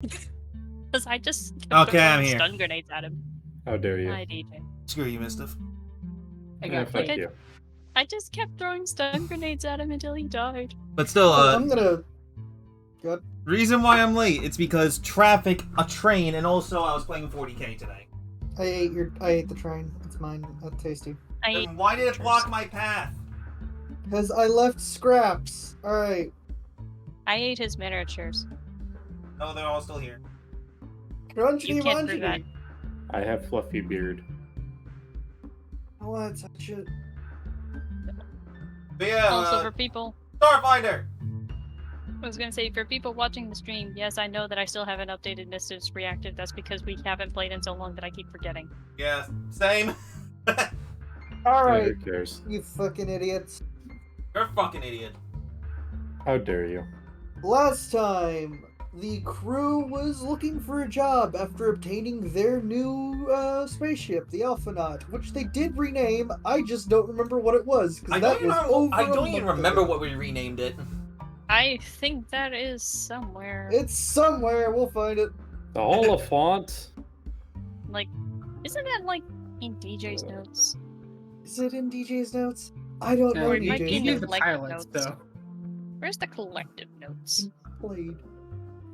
Because I just kept Okay, I'm throwing here. stun grenades at him. How dare you? Hi, DJ. Screw you, Mistiff. I Yeah, got fuck Okay. you. I just kept throwing stun grenades at him until he died. But still, I'm gonna. reason why I'm late, it's because traffic, a train, and also I was playing 40k today. I ate the train. It's mine. That's tasty. I ate Then why did it pictures. block my path? Because I left scraps. All right. I ate his miniatures. Oh, they're all still here. Crunchy You can't prove that. munchy. I have fluffy beard. Oh, that's such shit. But yeah, Also, for people, Starfinder! I was gonna say, for people watching the stream, yes, I know that I still haven't updated Mistiff's reactive. That's because we haven't played in so long that I keep forgetting. Yeah, same. All right, Who cares? you fucking idiots. You're a fucking idiot. How dare you? Last time, the crew was looking for a job after obtaining their new spaceship, the Alphanaut, which they did rename. I just don't remember what it was. I That don't, was even, over I a don't even month remember ago. what we renamed it. I think that is somewhere. It's somewhere. We'll find it. The Oliphant? Like, isn't that like in DJ's notes? Is it in DJ's notes? I don't know Or it might be DJ's in He the did the notes. collective pilots, notes. though. Where's the collective notes? Played.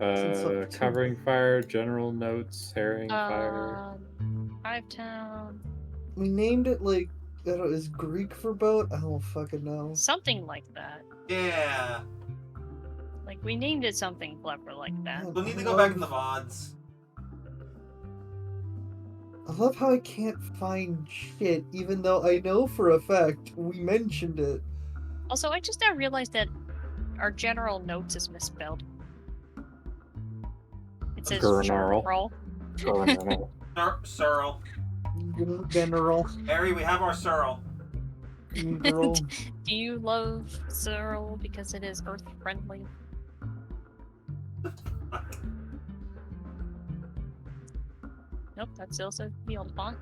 Since October. Covering fire, general notes, herring fire. Fivetown. We named it like, I don't know, is Greek for boat? I don't fucking know. Something like that. Yeah. Like, we named it something clever like that. We'll need to go back in the VODs. I love how I can't find shit, even though I know for a fact we mentioned it. Also, I just now realized that our general notes is misspelled. It says Gurnarl. Gurnarl. Searle. General. Harry, we have our Searle. Girl. Do you love Cyril because it is earth friendly? Nope, that's still says the old font.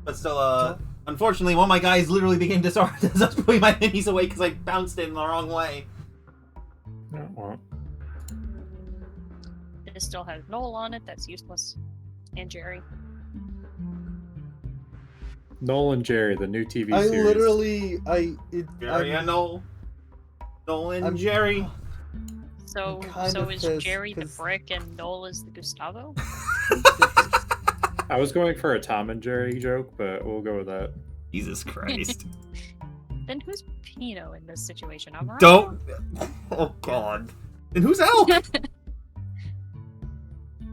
But still, unfortunately, one of my guys literally became disarmed as I was putting my minis away because I bounced it in the wrong way. No, well, It still has Noel on it, that's useless. And Jerry. Noel and Jerry, the new TV I series. literally, Jerry and Noel. Noel and Jerry. So, I'm kind so of is pissed, Jerry the 'cause- Brick and Noel is the Gustavo? I was going for a Tom and Jerry joke, but we'll go with that. Jesus Christ. Then who's Pino in this situation? I'm wrong. Don't. Oh, God. And who's Elk?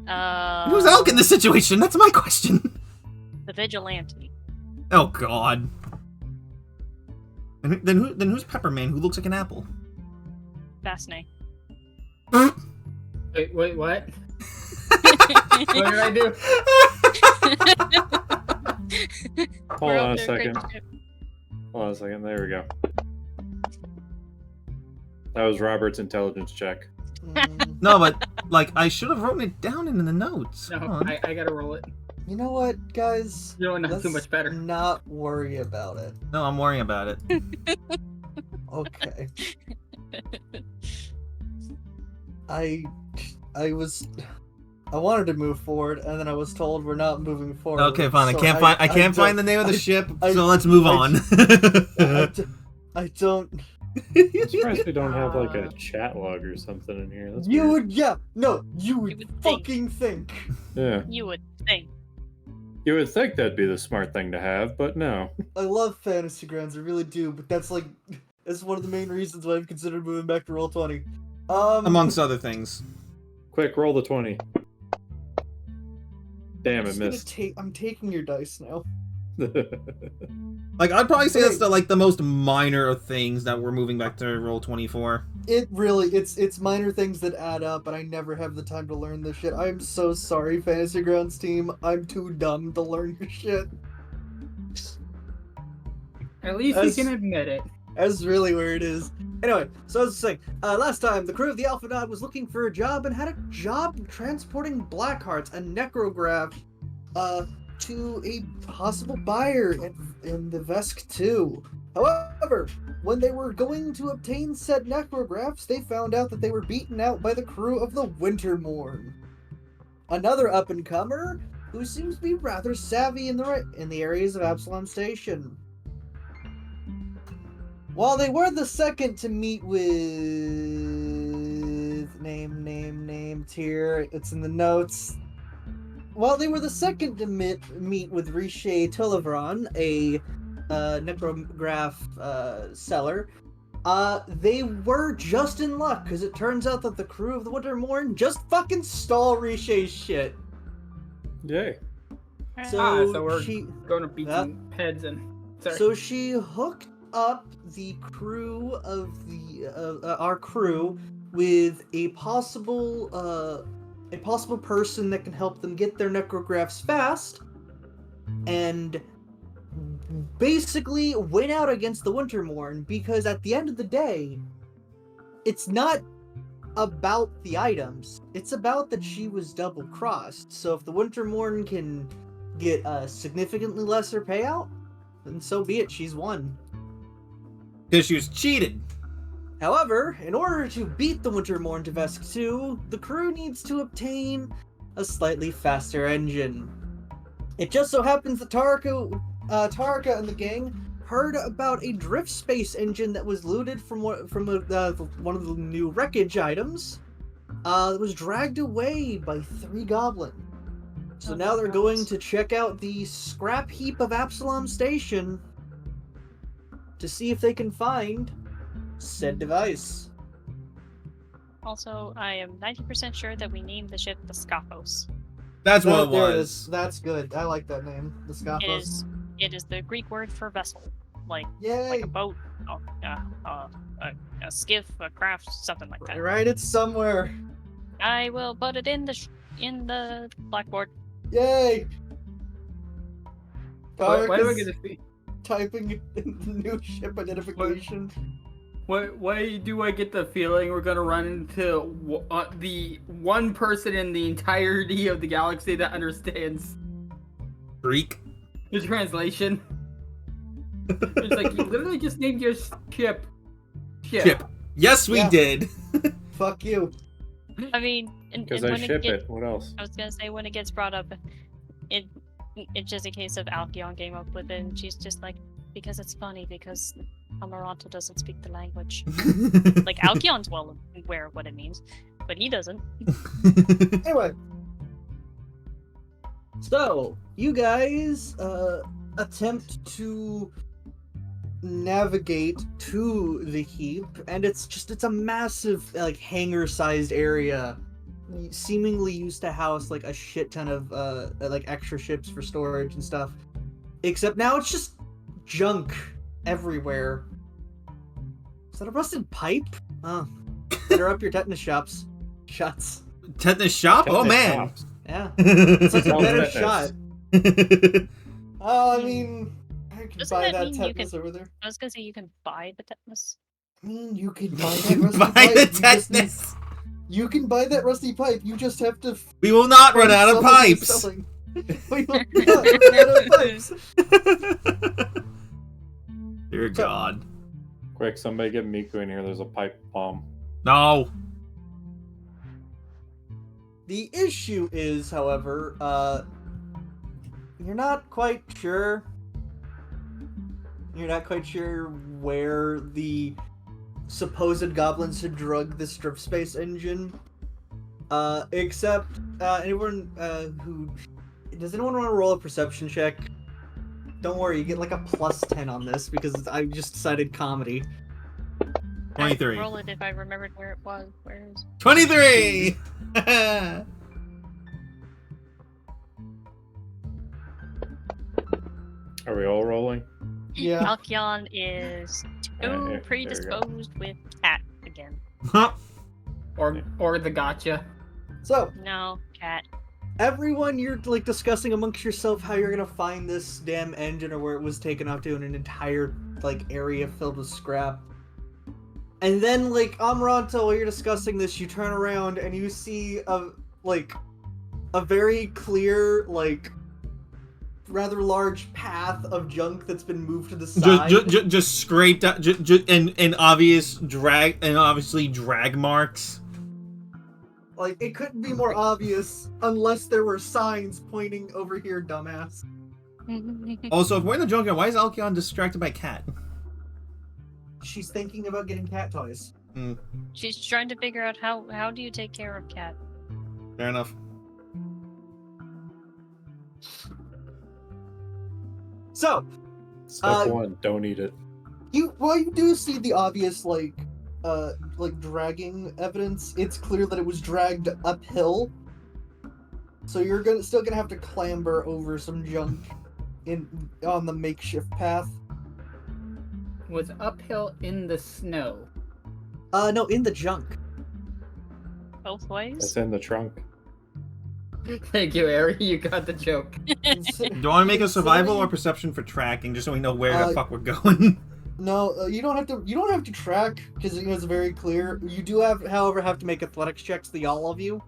Who's Elk in this situation? That's my question. The vigilante. Oh, God. And then who's Pepperman, who looks like an apple? Fascinating. Wait, what? What did I do? Hold on a second. Hold on a second. There we go. That was Robert's intelligence check. No, but, like, I should have written it down in the notes. No, Come on. I gotta roll it. You know what, guys? You don't know Let's too much better. not worry about it. No, I'm worrying about it. Okay. I wanted to move forward, and then I was told we're not moving forward. Okay, fine. so I can't find the name of the ship, so let's move I- on. I don't. I'm surprised we don't have like a chat log or something in here. That's You weird. would, yeah, no, you would, would think. fucking think. Yeah. You would think. You would think that'd be the smart thing to have, but no. I love Fantasy Grounds, I really do, but that's one of the main reasons why I've considered moving back to Roll20. Amongst other things. Quick, roll the 20. Damn, it I'm just gonna missed. I'm taking your dice now. Like, I'd probably say that's the most minor of things that we're moving back to Roll24. It really, it's minor things that add up, but I never have the time to learn this shit. I'm so sorry, Fantasy Grounds team. I'm too dumb to learn your shit. At least That's- you can admit it. That's really where it is. Anyway, so I was saying, last time the crew of the Alphanaut was looking for a job and had a job transporting Blackhearts and Necrograph, to a possible buyer in the Vesk 2. However, when they were going to obtain said necrographs, they found out that they were beaten out by the crew of the Wintermorn. another up-and-comer who seems to be rather savvy in the areas of Absalom Station. While they were the second to meet with name tier, it's in the notes. While they were the second to meet with Riche Tulivron, a necrograph seller, they were just in luck, because it turns out that the crew of the Wintermorn just fucking stole Riche's shit. Yay. So we're she, going to beat some heads and. Sorry. So she hooked up the crew of our crew with a possible person that can help them get their necrographs fast, and basically went out against the Wintermorn, because at the end of the day, it's not about the items, it's about that she was double-crossed. So if the Wintermorn can get a significantly lesser payout, then so be it, she's won. Because she was cheated. However, in order to beat the Wintermorn to Vesk 2, the crew needs to obtain a slightly faster engine. It just so happens that Taraka and the gang heard about a drift space engine that was looted from one of the new wreckage items. That was dragged away by 3 goblins. So now they're going to check out the scrap heap of Absalom Station to see if they can find said device. Also, I am 90% sure that we named the ship the Scophos. That's what it There was. That's good. I like that name, the Scophos. It is the Greek word for vessel, like Yay! a boat, a skiff, a craft, something like that. Right, it's somewhere. I will put it in the blackboard. Yay! Why do I Tarek get is to see? typing in the new ship identification. Why do I get the feeling we're gonna run into the one person in the entirety of the galaxy that understands Greek. the translation? It's like you literally just named your ship. Ship. Yes, we Yeah. did. Fuck you. I mean, Because and I when ship get- it. What else? I was gonna say when it gets brought up, it's just a case of Alkion came up with it, and she's just like, because it's funny, because Amaranto doesn't speak the language. Like, Alkion's well aware of what it means, but he doesn't. Anyway. So, you guys attempt to navigate to the heap, and it's a massive, like, hangar-sized area, seemingly used to house, like, a shit ton of, like, extra ships for storage and stuff. Except now it's just junk everywhere. Is that a rusted pipe? Oh. Better up your tetanus shots. Tetanus shop? Oh, Tetanus man. shops. Yeah. It's like a Well, better tetanus. shot. Oh, I mean, I could Doesn't buy that that mean you tetanus can- over there. I was gonna say you can buy the tetanus. I mean, you could buy You that can rusty buy pipe. the You just need- tetanus. You can buy that rusty pipe. You just have to. We will not run find out of someone who's pipes. selling. We will not run out of pipes. Dear God. Quick, somebody get Miku in here. There's a pipe bomb. No. The issue is, however, you're not quite sure. You're not quite sure where the supposed goblins had drugged this drift space engine. Except, anyone who... Does anyone want to roll a perception check? Don't worry, you get like a +10 on this because I just decided comedy. 23. I'd roll it if I remembered where it was. Where is? 23! Are we all rolling? Yeah. Alkion is There you too go. predisposed with cat again. Or the gotcha. So, No, cat. everyone, you're like discussing amongst yourself how you're gonna find this damn engine or where it was taken off to in an entire like area filled with scrap. And then like Amaranto, while you're discussing this, you turn around and you see a very clear, like rather large path of junk that's been moved to the side. just scraped out, and obviously drag marks. Like, it couldn't be more obvious unless there were signs pointing over here, dumbass. Also, if we're in the junkyard, why is Alkion distracted by Cat? She's thinking about getting cat toys. She's trying to figure out how do you take care of Cat. Fair enough. So, Step one, don't eat it. you do see the obvious like dragging evidence. It's clear that it was dragged uphill. So you're still gonna have to clamber over some junk on the makeshift path. Was uphill in the snow. No, in the junk. Both It's ways? in the trunk. Thank you, Ari. You got the joke. Do you want to make a survival or perception for tracking, just so we know where the fuck we're going? No, you don't have to. You don't have to track because it was very clear. You do however, have to make athletics checks. The all of you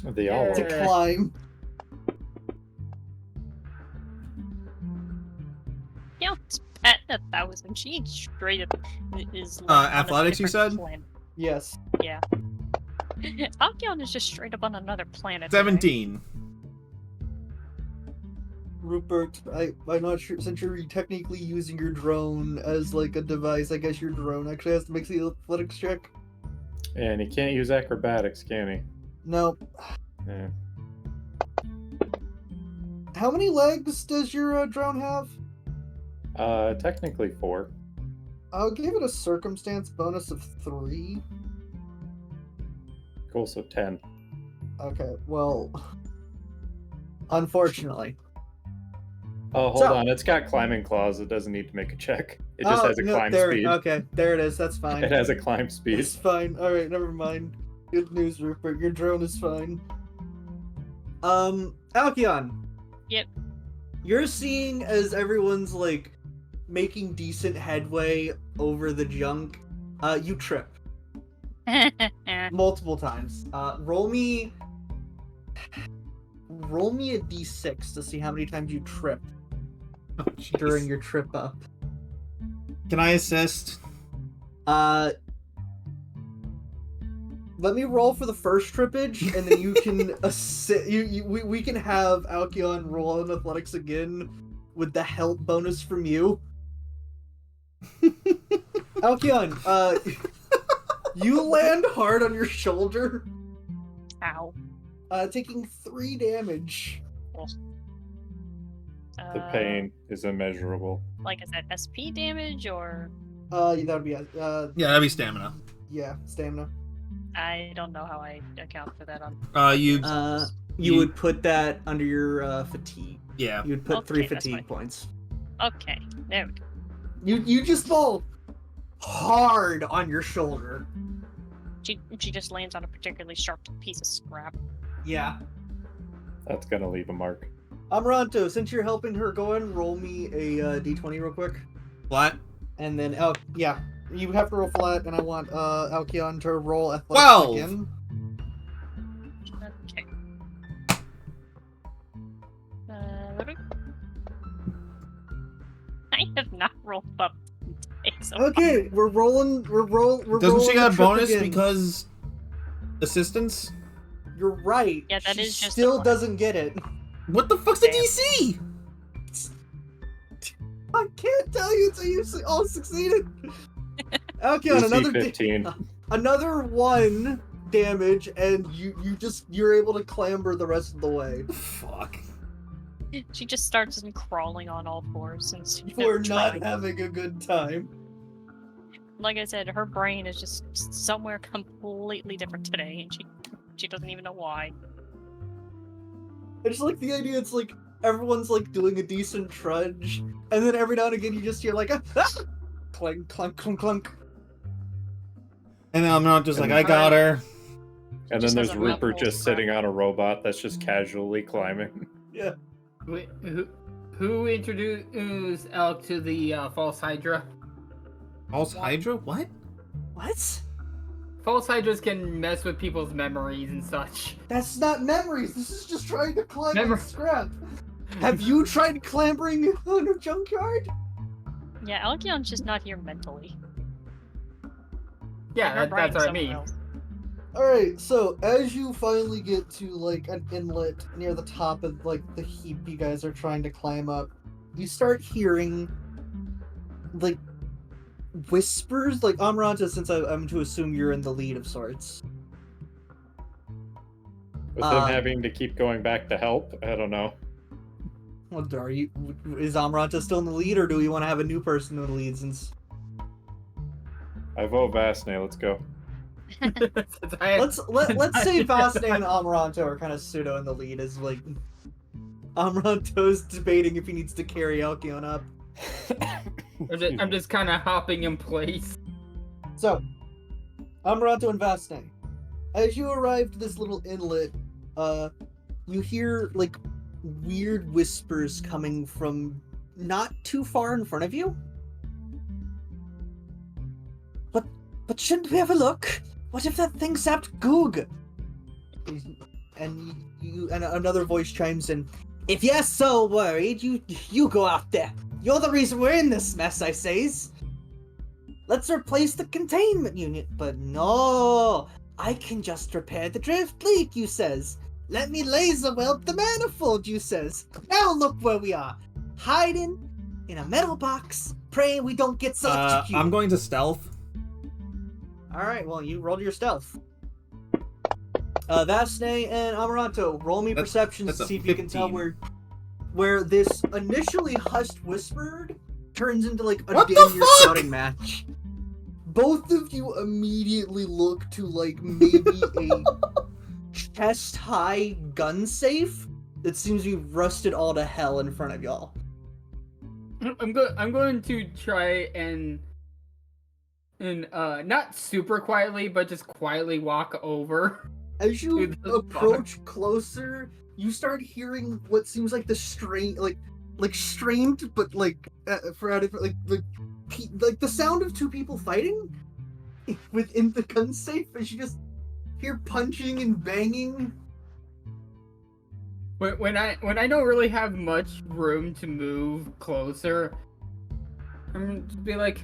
The all. to climb. Yeah, it's at 1,000. She straight up is like on a athletics, you different said? planet. Yes. Yeah. Alkion is just straight up on another planet. 17. Rupert, I'm not sure, since you're technically using your drone as like a device, I guess your drone actually has to make the athletics check. And he can't use acrobatics, can he? No. Yeah. How many legs does your drone have? Technically 4. I'll give it a circumstance bonus of 3. Cool, so 10. Okay, well, unfortunately. Oh, hold So- on. It's got climbing claws. It doesn't need to make a check. It just has a no, climb there, speed. Okay, there it is. That's fine. It has a climb speed. It's fine. All right, never mind. Good news, Rupert. Your drone is fine. Alkion. Yep. You're seeing as everyone's like making decent headway over the junk. You trip multiple times. Roll me a d6 to see how many times you trip Oh, jeez. during your trip up. Can I assist? Let me roll for the first trippage, and then you can assist. We can have Alkion roll on athletics again with the help bonus from you. Alkion, you land hard on your shoulder, Ow. taking 3 damage. The pain is immeasurable. Like, is that SP damage or That would be Yeah, that'd be stamina. yeah, stamina. I don't know how I account for that on. You You would put that under your fatigue. yeah. You would put 3 Okay, that's fatigue fine. points. Okay, there we go. You just fall hard on your shoulder. She just lands on a particularly sharp piece of scrap. Yeah. That's gonna leave a mark. Amaranto, since you're helping her, go ahead and roll me a d20 real quick. Flat. And then, yeah, you have to roll flat, and I want Alkion to roll athletics 12. again. Okay. I have not rolled up. So Okay, we're rolling. We're Doesn't rolling she get the a trip bonus again. because assistance? You're right. Yeah, that she is just a still one. doesn't get it. What the fuck's the Damn. DC? I can't tell you until you all succeeded. Alkion, DC 15. another 1 damage, and you're able to clamber the rest of the way. Fuck. She just starts crawling on all fours since We're not having a good time. Like I said, her brain is just somewhere completely different today, and she doesn't even know why. I just like the idea. It's like everyone's like doing a decent trudge, and then every now and again you just hear like a clunk, clunk, clunk, clunk. And then I'm not just like, I got her. And then Just there's has a Rupert mouthful just of sitting on a robot that's just casually climbing. Yeah. Wait, who introduced Elk to the false Hydra? False Hydra? What? What? False Hydras can mess with people's memories and such. That's not memories. This is just trying to climb Memor- scrap. Have you tried clambering on a junkyard? Yeah, Alkion's just not here mentally. Yeah, Her that's brain's what I somewhere mean. else. Alright, so as you finally get to like an inlet near the top of like the heap you guys are trying to climb up, you start hearing like whispers, like Amaranta, since I'm to assume you're in the lead of sorts. With him having to keep going back to help, I don't know. Well, is Amaranta still in the lead, or do we want to have a new person in the lead since... I vote Vasne, let's go. Let's say Vasne and Amaranta are kind of pseudo in the lead, as like Amaranto's debating if he needs to carry Alkion up. I'm just kind of hopping in place. So, Amaranto and Vasne, as you arrive to this little inlet, you hear like weird whispers coming from not too far in front of you. But shouldn't we have a look? What if that thing zapped Goog? And another voice chimes in. If you're so worried, you go out there. You're the reason we're in this mess, I says. Let's replace the containment unit. But no, I can just repair the drift leak, you says. Let me laser weld the manifold, you says. Now look where we are. Hiding in a metal box, praying we don't get electrocuted. I'm going to stealth. Alright, well, you rolled your stealth. Vasne and Amaranto, roll me perceptions to see if you can tell where this initially hushed whispered turns into like a What damn the near fuck? shouting match. Both of you immediately look to like maybe a chest-high gun safe that seems to be rusted all to hell in front of y'all. I'm going to try and not super quietly, but just quietly walk over. As you to the approach closer, you start hearing what seems like the strain, like strained, but like like the sound of two people fighting within the gun safe. As you just hear punching and banging. When I don't really have much room to move closer, I'm gonna just be like,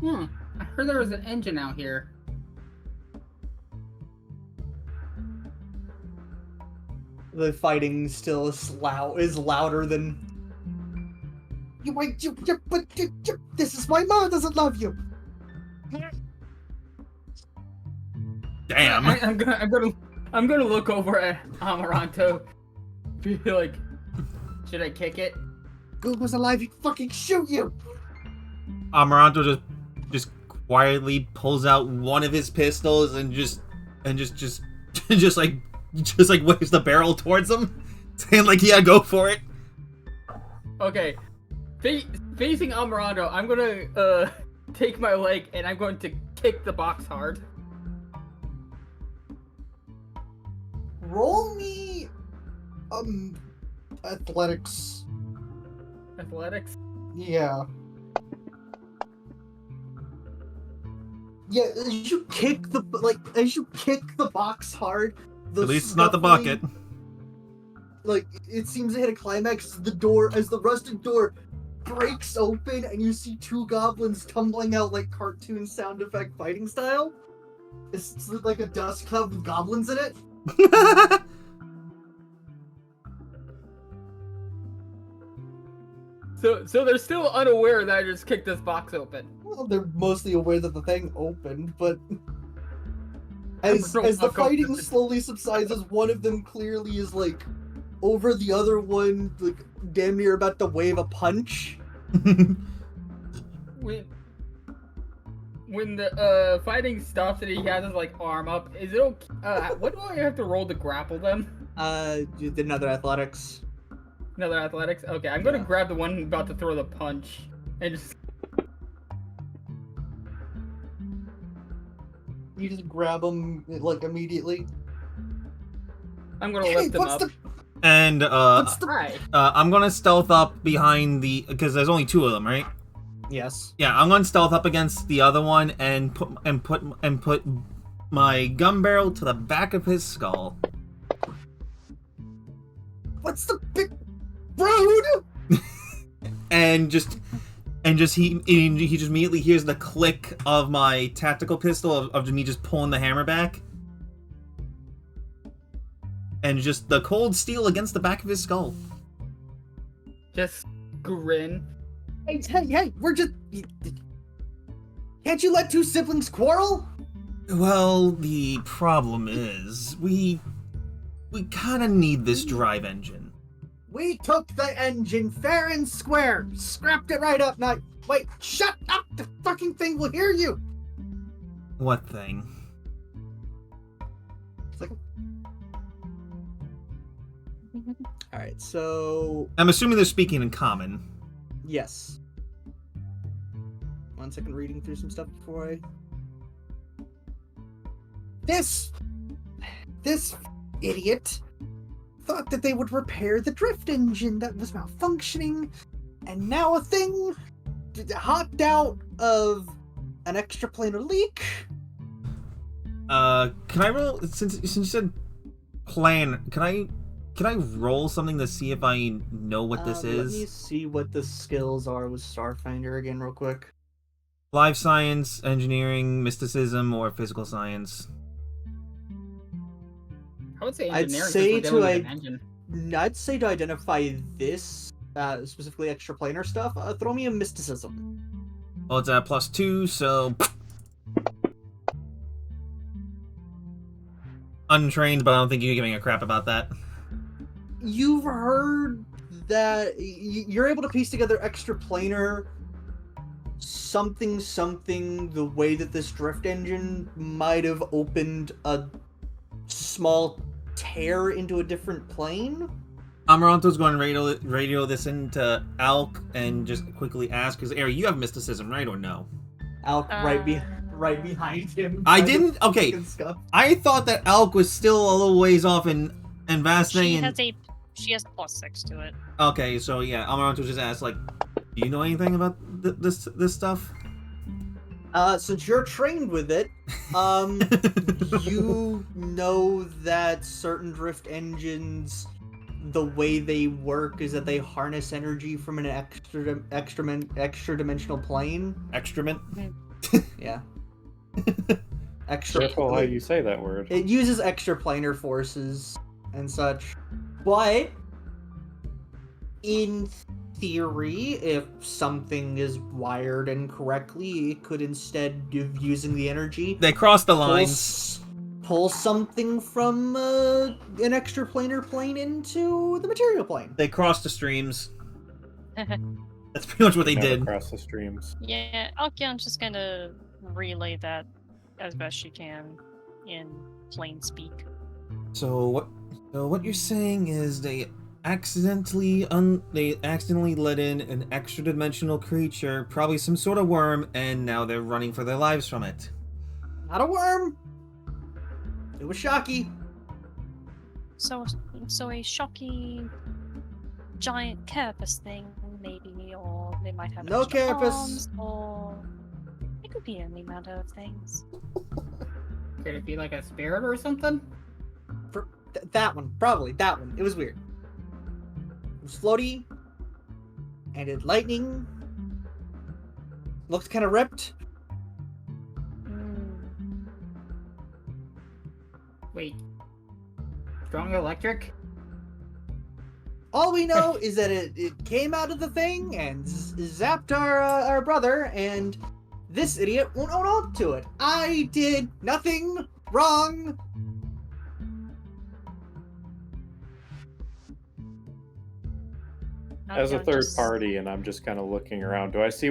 I heard there was an engine out here. The fighting still is louder than. This is why Mom doesn't love you. Damn. I'm gonna look over at Amaranto. Be like, should I kick it? Goog was alive, he'd fucking shoot you. Amaranto just quietly pulls out one of his pistols and just like waves the barrel towards him, saying like, yeah, go for it. Okay, facing Amaranto, I'm gonna take my leg and I'm going to kick the box hard. Roll me, athletics. Athletics. Yeah. Yeah, as you kick the box hard. At least it's not the bucket. Like, it seems to hit a climax as the rusted door breaks open and you see two goblins tumbling out like cartoon sound effect fighting style. It's like a dust cloud with goblins in it. So they're still unaware that I just kicked this box open. Well, they're mostly aware that the thing opened, but as the fighting slowly subsides, as one of them clearly is like over the other one, like damn near about to wave a punch. When the fighting stops and he has his like arm up, is it okay? What do I have to roll to grapple them? You did another athletics. Another athletics? Okay, I'm gonna grab the one about to throw the punch and just. You just grab him like immediately. I'm gonna lift him up. And Hi. I'm gonna stealth up behind because there's only two of them, right? Yes. Yeah, I'm gonna stealth up against the other one and put my gun barrel to the back of his skull. What's the big road? And just And he just immediately hears the click of my tactical pistol of me just pulling the hammer back. And just the cold steel against the back of his skull. Just grin. Hey, we're just... Can't you let two siblings quarrel? Well, the problem is, we kinda need this drive engine. We took the engine fair and square. Scrapped it right up. Now, wait, shut up! The fucking thing will hear you! What thing? It's like... Alright, so... I'm assuming they're speaking in common. Yes. 1 second, reading through some stuff before I... This idiot thought that they would repair the drift engine that was malfunctioning, and now a thing hopped out of an extraplanar leak. Can I roll, since you said plan, can I roll something to see if I know what this is? Let me see what the skills are with Starfinder again real quick. Life science, engineering, mysticism, or physical science? I would say I'd engineering. say since we're dealing to with an engine. I'd say to identify this, specifically extraplanar stuff, throw me a mysticism. Well, it's at +2, so... Untrained, but I don't think you're giving a crap about that. You've heard that you're able to piece together extraplanar something the way that this drift engine might have opened a small tear into a different plane. Amaranto's going to radio this into Alk and just quickly ask, because Ari, you have mysticism, right, or no? Alk right behind him. I didn't. Okay, I thought that Alk was still a little ways off and fascinating. She has +6 to it. Okay, so yeah, Amaranto just asked, like, do you know anything about this stuff? Since you're trained with it, you know that certain drift engines, the way they work is that they harness energy from an extra dimensional plane. Excrement? Yeah. Careful how you say that word. It uses extraplanar forces and such. But in theory, if something is wired incorrectly, it could, instead of using the energy, They crossed the lines. pull something from an extraplanar plane into the material plane. They crossed the streams. That's pretty much what they Never did. Across the streams. Yeah, Alkion's just gonna relay that as best she can in plain speak. So what you're saying is they accidentally let in an extra dimensional creature, probably some sort of worm, and now they're running for their lives from it. Not a worm. It was Shocky. So a shocky giant carapace thing, maybe, or they might have No extra carapace. arms, or it could be any matter of things. Could it be like a spirit or something? That one, probably that one. It was weird. It was floaty, and it lightning. Looked kind of ripped. Wait. Strong electric? All we know is that it came out of the thing and zapped our brother, and this idiot won't own up to it. I did nothing wrong. As a third party, and I'm just kind of looking around. Do I see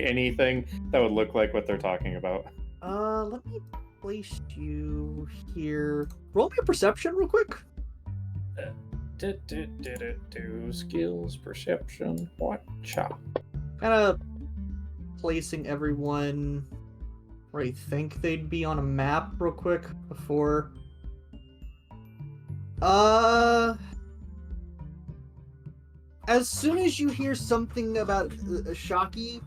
anything that would look like what they're talking about? Let me place you here. Roll me a perception real quick. Skills, perception, what? Chop. Kind of placing everyone where you think they'd be on a map real quick before. As soon as you hear something about Shocky,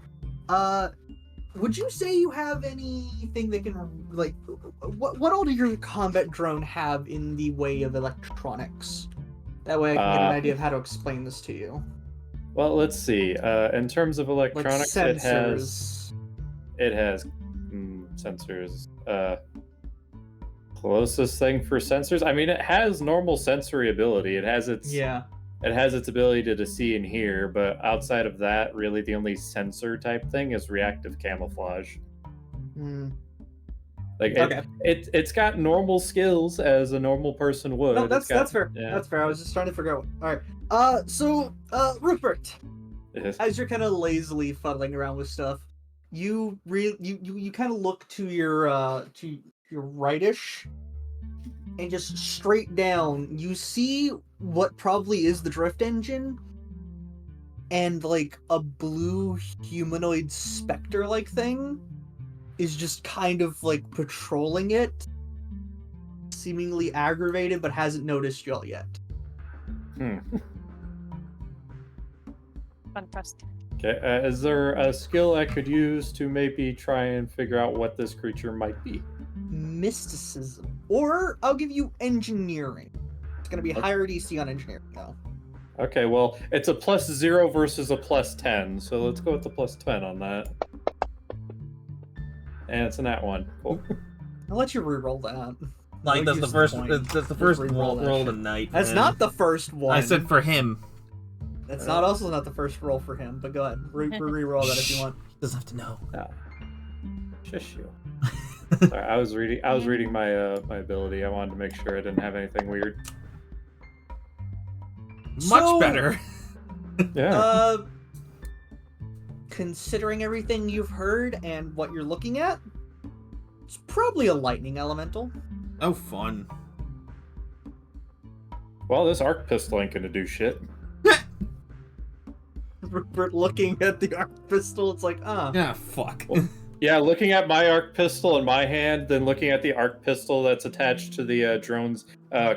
would you say you have anything that can, like, what all do your combat drone have in the way of electronics? That way I can get an idea of how to explain this to you. Well, let's see. In terms of Like electronics, sensors. it has sensors. Closest thing for sensors. I mean, it has normal sensory ability. It has its ability to see and hear, but outside of that, really the only sensor type thing is reactive camouflage. Hmm. Like Okay. it's got normal skills as a normal person would. No, It's got, that's fair. Yeah. That's fair. I was just trying to figure out. All right. So, Rupert, Yes. as you're kind of lazily fuddling around with stuff, you kind of look to your rightish, and just straight down, you see what probably is the drift engine, and like a blue humanoid specter-like thing is just kind of like patrolling it, seemingly aggravated, but hasn't noticed y'all yet. Fantastic. Okay. Is there a skill I could use to maybe try and figure out what this creature might be? Mysticism, or I'll give you engineering. It's gonna be Okay. higher DC on engineering though. Okay, well, it's a +0 versus a +10, so let's go with the +10 on that. And it's a nat 1. Cool. I'll let you re-roll that. Like No that's the use first. point. That's the Just first re-roll that roll shit. tonight. That's not the first one. I said for him. That's not also not the first roll for him. But go ahead, re-roll that if you want. Doesn't have to know. Shush you. Sorry, I was reading my my ability. I wanted to make sure I didn't have anything weird. Much So- better. Yeah. Considering everything you've heard and what you're looking at, it's probably a lightning elemental. Oh, fun. Well, this arc pistol ain't gonna do shit. Rupert looking at the arc pistol, it's like, Ah, fuck. Yeah, looking at my arc pistol in my hand, then looking at the arc pistol that's attached to the drone's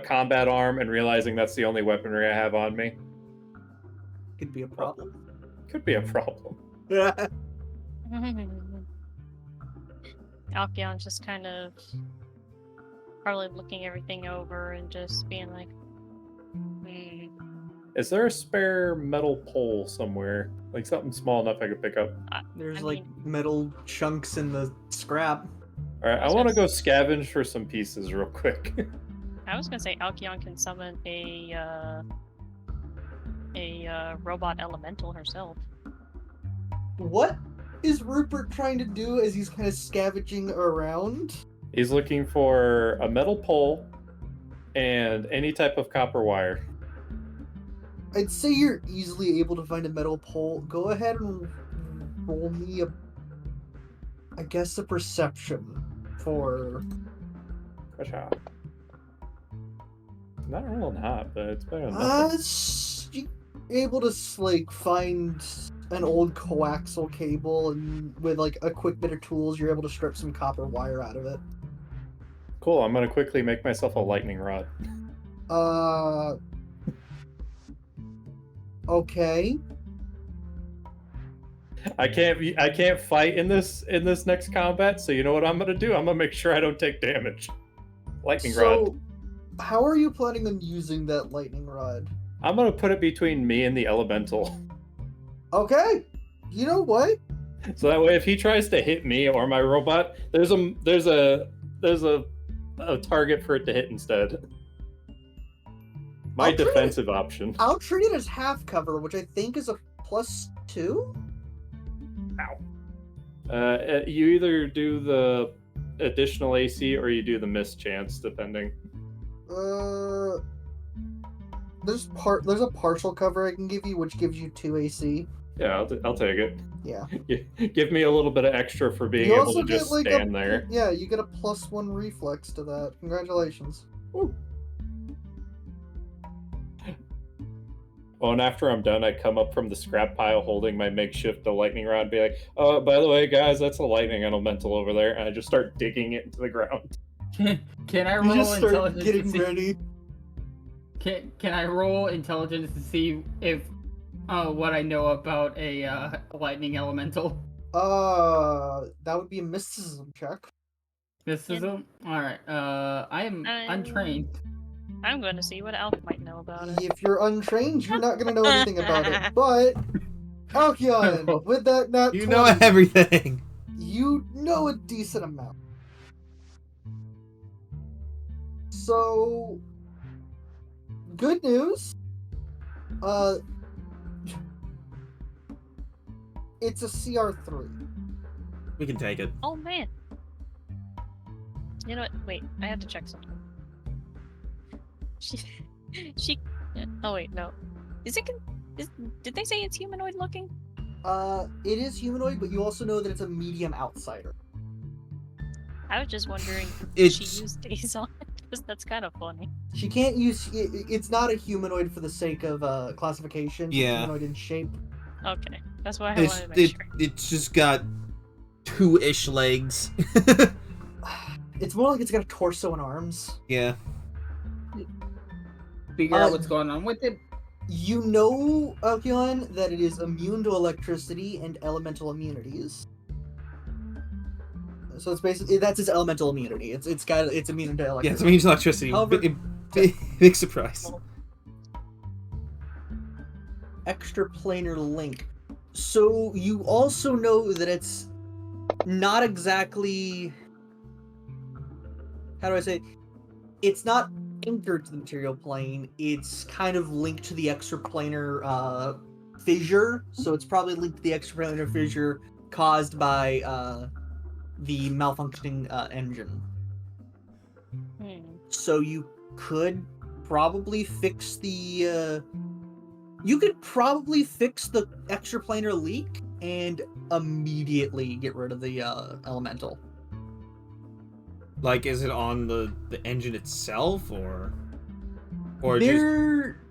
combat arm, and realizing that's the only weaponry I have on me. could be a problem. Could be a problem. Alcyon's just kind of probably looking everything over and just being like, Is there a spare metal pole somewhere? Like something small enough I could pick up? There's I like mean- metal chunks in the scrap. Alright, I want to go scavenge for some pieces real quick. I was gonna say Alcyon can summon a robot elemental herself. What is Rupert trying to do as he's kind of scavenging around? He's looking for a metal pole and any type of copper wire. I'd say you're easily able to find a metal pole. Go ahead and roll me I guess a perception for. Gotcha. Not rolling hot, but it's better than nothing. You able to like find an old coaxial cable, and with like a quick bit of tools, you're able to strip some copper wire out of it. Cool, I'm gonna quickly make myself a lightning rod. Okay. I can't fight in this next combat, so you know what I'm gonna do? I'm gonna make sure I don't take damage. Lightning rod. So, how are you planning on using that lightning rod? I'm gonna put it between me and the elemental. Okay. You know what? So that way if he tries to hit me or my robot, there's a target for it to hit instead. My I'll treat it- defensive option. I'll treat it as half cover, which I think is a +2. You either do the additional AC or you do the miss chance, depending. There's a partial cover I can give you, which gives you 2 AC. Yeah, I'll take it. Yeah. Give me a little bit of extra for being You able also to just get like stand there. Yeah, you get a +1 reflex to that. Congratulations. Woo. Oh, and after I'm done, I come up from the scrap pile holding my makeshift lightning rod and be like, oh, by the way, guys, that's a lightning elemental over there. And I just start digging it into the ground. Can I You roll just start intelligence getting to see? ready. Can I roll intelligence to see if what I know about a lightning elemental? That would be a mysticism check. Mysticism? Alright, I am untrained. I'm going to see what Alf might know about it. If you're untrained, you're not gonna know anything about it. But Alkion, with that nat You 20, know everything. you know a decent amount. So, good news. It's a CR3. We can take it. Oh man. You know what? Wait, I have to check something. She. Oh wait, no. Is it? Did they say it's humanoid looking? It is humanoid, but you also know that it's a medium outsider. I was just wondering It's- if she used days on it, because that's kind of funny. She can't use. It's not a humanoid for the sake of classification. It's Yeah. humanoid in shape. Okay, that's why I It's wanted to make sure. it's just got 2-ish legs. It's more like it's got a torso and arms. Yeah. Figure out what's going on with it. You know, Alkion, that it is immune to electricity and elemental immunities. So it's basically that's its elemental immunity. It's immune to Yeah, electricity. it's means electricity. However- Big surprise. Extraplanar link. So you also know that it's not exactly. How do I say it? It's not anchored to the material plane. It's kind of linked to the extraplanar fissure. So it's probably linked to the extraplanar fissure caused by the malfunctioning engine. So you could probably fix the. You could probably fix the extraplanar leak and immediately get rid of the elemental. Like, is it on the engine itself, or just? There,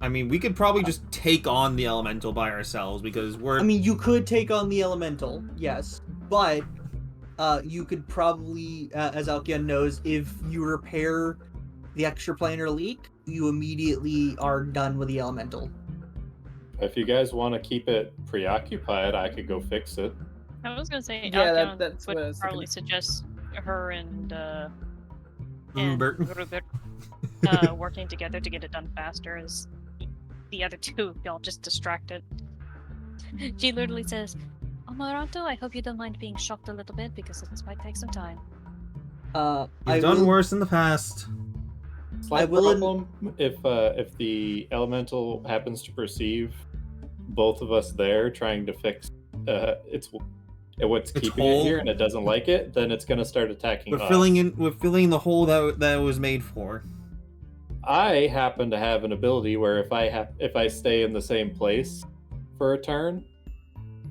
I mean, we could probably just take on the elemental by ourselves because we're. I mean, you could take on the elemental, yes, but you could probably, as Alkion knows, if you repair the extraplanar leak, you immediately are done with the elemental. If you guys want to keep it preoccupied, I could go fix it. I was gonna say, Yeah, Alkion that's what I would was probably thinking. suggest her and Rupert. Rupert, working together to get it done faster, as the other two y'all just distracted. She literally says, Amaranto, I hope you don't mind being shocked a little bit because this might take some time. I You've done will, worse in the past. Slight will problem if the elemental happens to perceive both of us there trying to fix what's Its keeping hole. it here, and it doesn't like it, then it's gonna start attacking We're us. filling the hole that it was made for. I happen to have an ability where if I stay in the same place for a turn,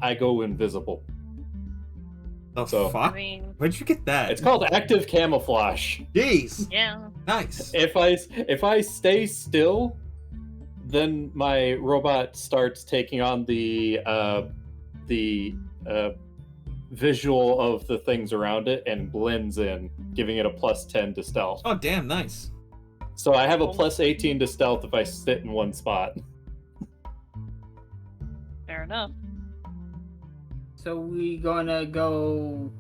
I go invisible. The So- fuck? I mean, Where'd you get that? It's called active camouflage. Jeez. yeah. Nice. If I stay still, then my robot starts taking on the visual of the things around it and blends in, giving it a +10 to stealth. Oh, damn, nice. So I have a +18 to stealth if I sit in one spot. Fair enough. So we gonna go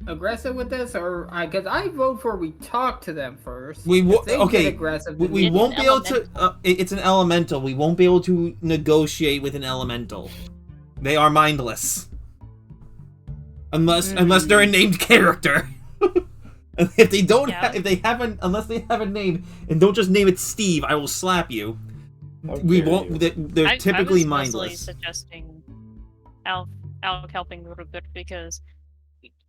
aggressive with this, or because I vote for we talk to them first. We If they okay. get aggressive. We, then we It's won't an be able to. It's an elemental. We won't be able to negotiate with an elemental. They are mindless, unless they're a named character. And if they don't, Yeah. unless they have a name, and don't just name it Steve, I will slap you. How We dare won't. you. They're typically I was mostly mindless. suggesting Alk helping Rupert because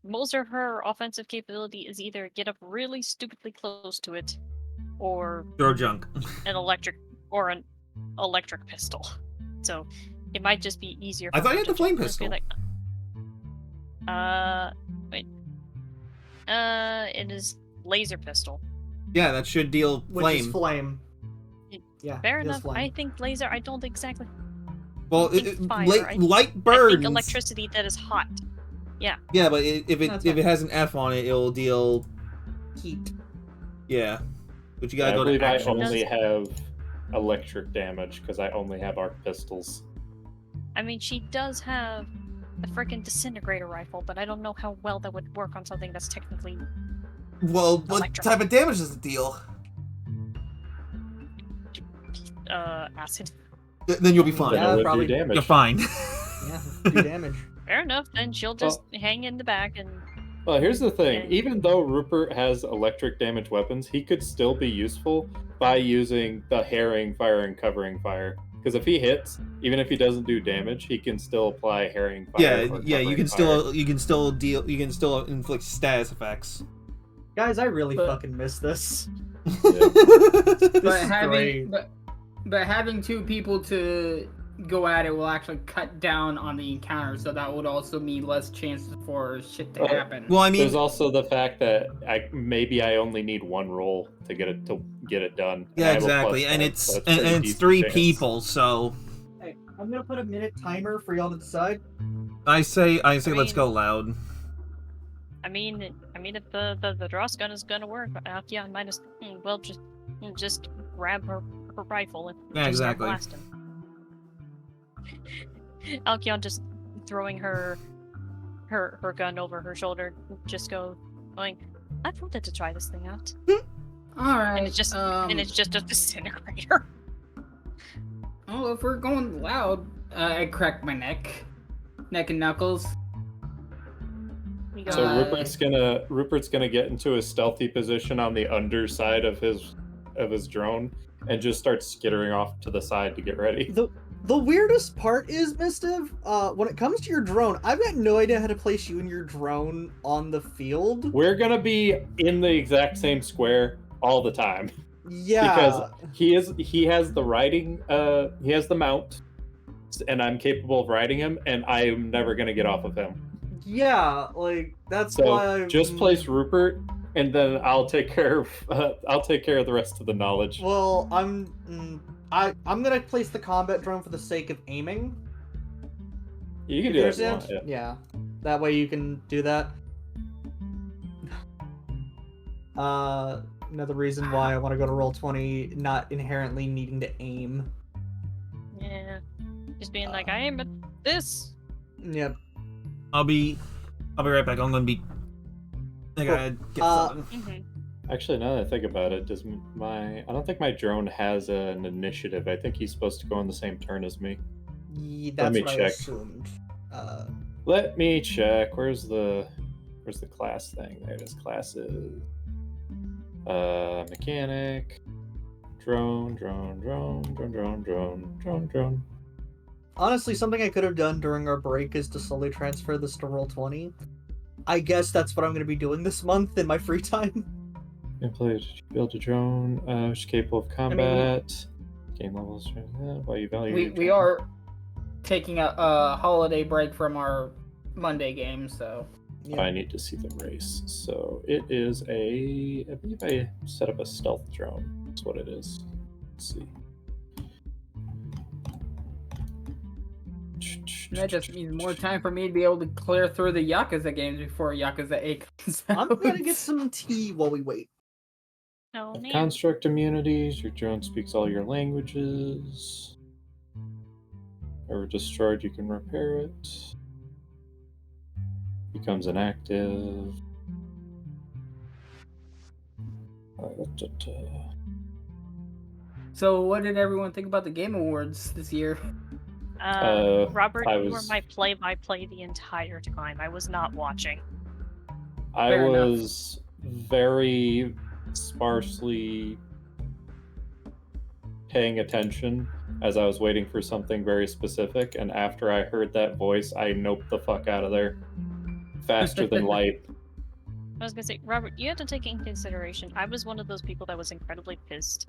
most of her offensive capability is either get up really stupidly close to it, or Throw junk. an electric pistol. So it might just be easier. I for thought her you had to the flame just be pistol. like, wait. It is laser pistol. Yeah, that should deal which is flame. flame. It- Yeah, Fair it is enough. flame. I think laser. I don't exactly Well, think fire. light I burns. think electricity that is hot. Yeah, but if That's it fine. has an F on it, it'll deal. Heat. Yeah, but you I gotta go believe to I action. only have electric damage because I only have arc pistols. I mean, she does have a freaking disintegrator rifle, but I don't know how well that would work on something that's technically Well, what Electric. type of damage does it deal? Acid. Then you'll be fine. Then Yeah, it would probably. do damage. You're fine. Yeah, do damage. Fair enough. Then she'll just hang in the back and. Well, here's the thing. And- Even though Rupert has electric damage weapons, he could still be useful by using the harrying fire and covering fire. Because if he hits, even if he doesn't do damage, he can still apply harrying fire. Yeah, or yeah. You covering can fire. still inflict status effects. Guys, I really But- fucking miss this. But is having great. but having two people to go at it will actually cut down on the encounter, so that would also mean less chances for shit to Well, happen. Well, I mean, There's also the fact that I only need one roll to get it done. yeah, I have a exactly, plus and one, it's so and pretty it's decent 3 chance. people, so Hey, I'm gonna put a minute timer for y'all to decide. I say let's mean- go loud. I mean, if the dross gun is gonna work, Alkion might as well just grab her rifle and Yeah, just start exactly. blasting. Alkion just throwing her gun over her shoulder, just going, I've wanted to try this thing out, All right, and it's just a disintegrator. Oh, if we're going loud, I cracked my neck and knuckles. We So got- Rupert's gonna get into a stealthy position on the underside of his drone and just start skittering off to the side to get ready. The weirdest part is, Mistiff, when it comes to your drone, I've got no idea how to place you and your drone on the field. We're gonna be in the exact same square all the time Yeah. because he has the mount, and I'm capable of riding him, and I am never gonna get off of him. Yeah, like that's why. So just place Rupert, and then I'll take care of the rest of the knowledge. Well, I'm gonna place the combat drone for the sake of aiming. You can You do that if you understand? want. Yeah. Yeah. That way you can do that. Another reason why I want to go to roll 20, not inherently needing to aim. yeah, just being like, I aim at this. Yep. I'll be right back. I'm gonna be. I gotta get something. Mm-hmm. Actually, now that I think about it, I don't think my drone has an initiative. I think he's supposed to go on the same turn as me. That's me what I check. assumed. Let me check. Where's the class thing? There it is. Classes. Mechanic. Drone. Honestly, something I could have done during our break is to slowly transfer this to roll 20. I guess that's what I'm going to be doing this month in my free time. Build a drone. Which is capable of combat. Game levels. While you value your We drone. are taking a holiday break from our Monday game, so Yeah. I need to see the race. So it is I believe I set up a stealth drone. That's what it is. Let's see. that just means more time for me to be able to clear through the Yakuza games before Yakuza 8 comes out. I'm going to get some tea while we wait. Oh man. Construct immunities. Your drone speaks all your languages. Or destroyed, you can repair it. Becomes inactive. So, what did everyone think about the Game Awards this year? Robert, I you were was- my play-by-play the entire time. I was not watching. I Fair enough. was very sparsely paying attention as I was waiting for something very specific, and after I heard that voice, I noped the fuck out of there. Faster than light. I was gonna say, Robert, you have to take in consideration. I was one of those people that was incredibly pissed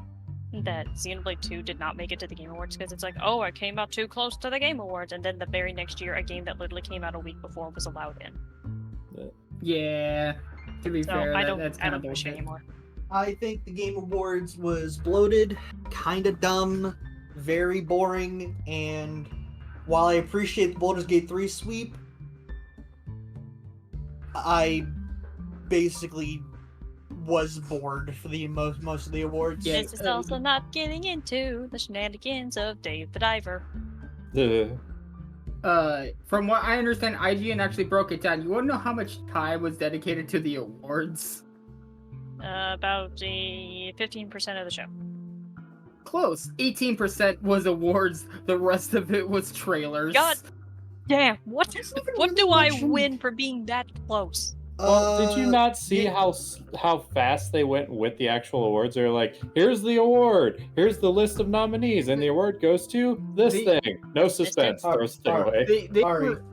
that Xenoblade 2 did not make it to the Game Awards because it's like, oh, it came out too close to the Game Awards, and then the very next year, a game that literally came out a week before was allowed in. Yeah, to be So fair, I don't, that's I kind don't of push bullshit. anymore. I think the Game Awards was bloated, kind of dumb, very boring, and while I appreciate the Baldur's Gate 3 sweep, I basically was bored for the most of the awards. Yeah, This is also not getting into the shenanigans of Dave the Diver. From what I understand, IGN actually broke it down. You want to know how much time was dedicated to the awards? About 15% of the show. Close. 18% was awards. The rest of it was trailers. God damn! What really do I much. win for being that close? Well, did you not see how fast they went with the actual awards? They're like, here's the award, here's the list of nominees, and the award goes to this thing. No suspense. Alright, Throw this thing alright. away. They Sorry. were.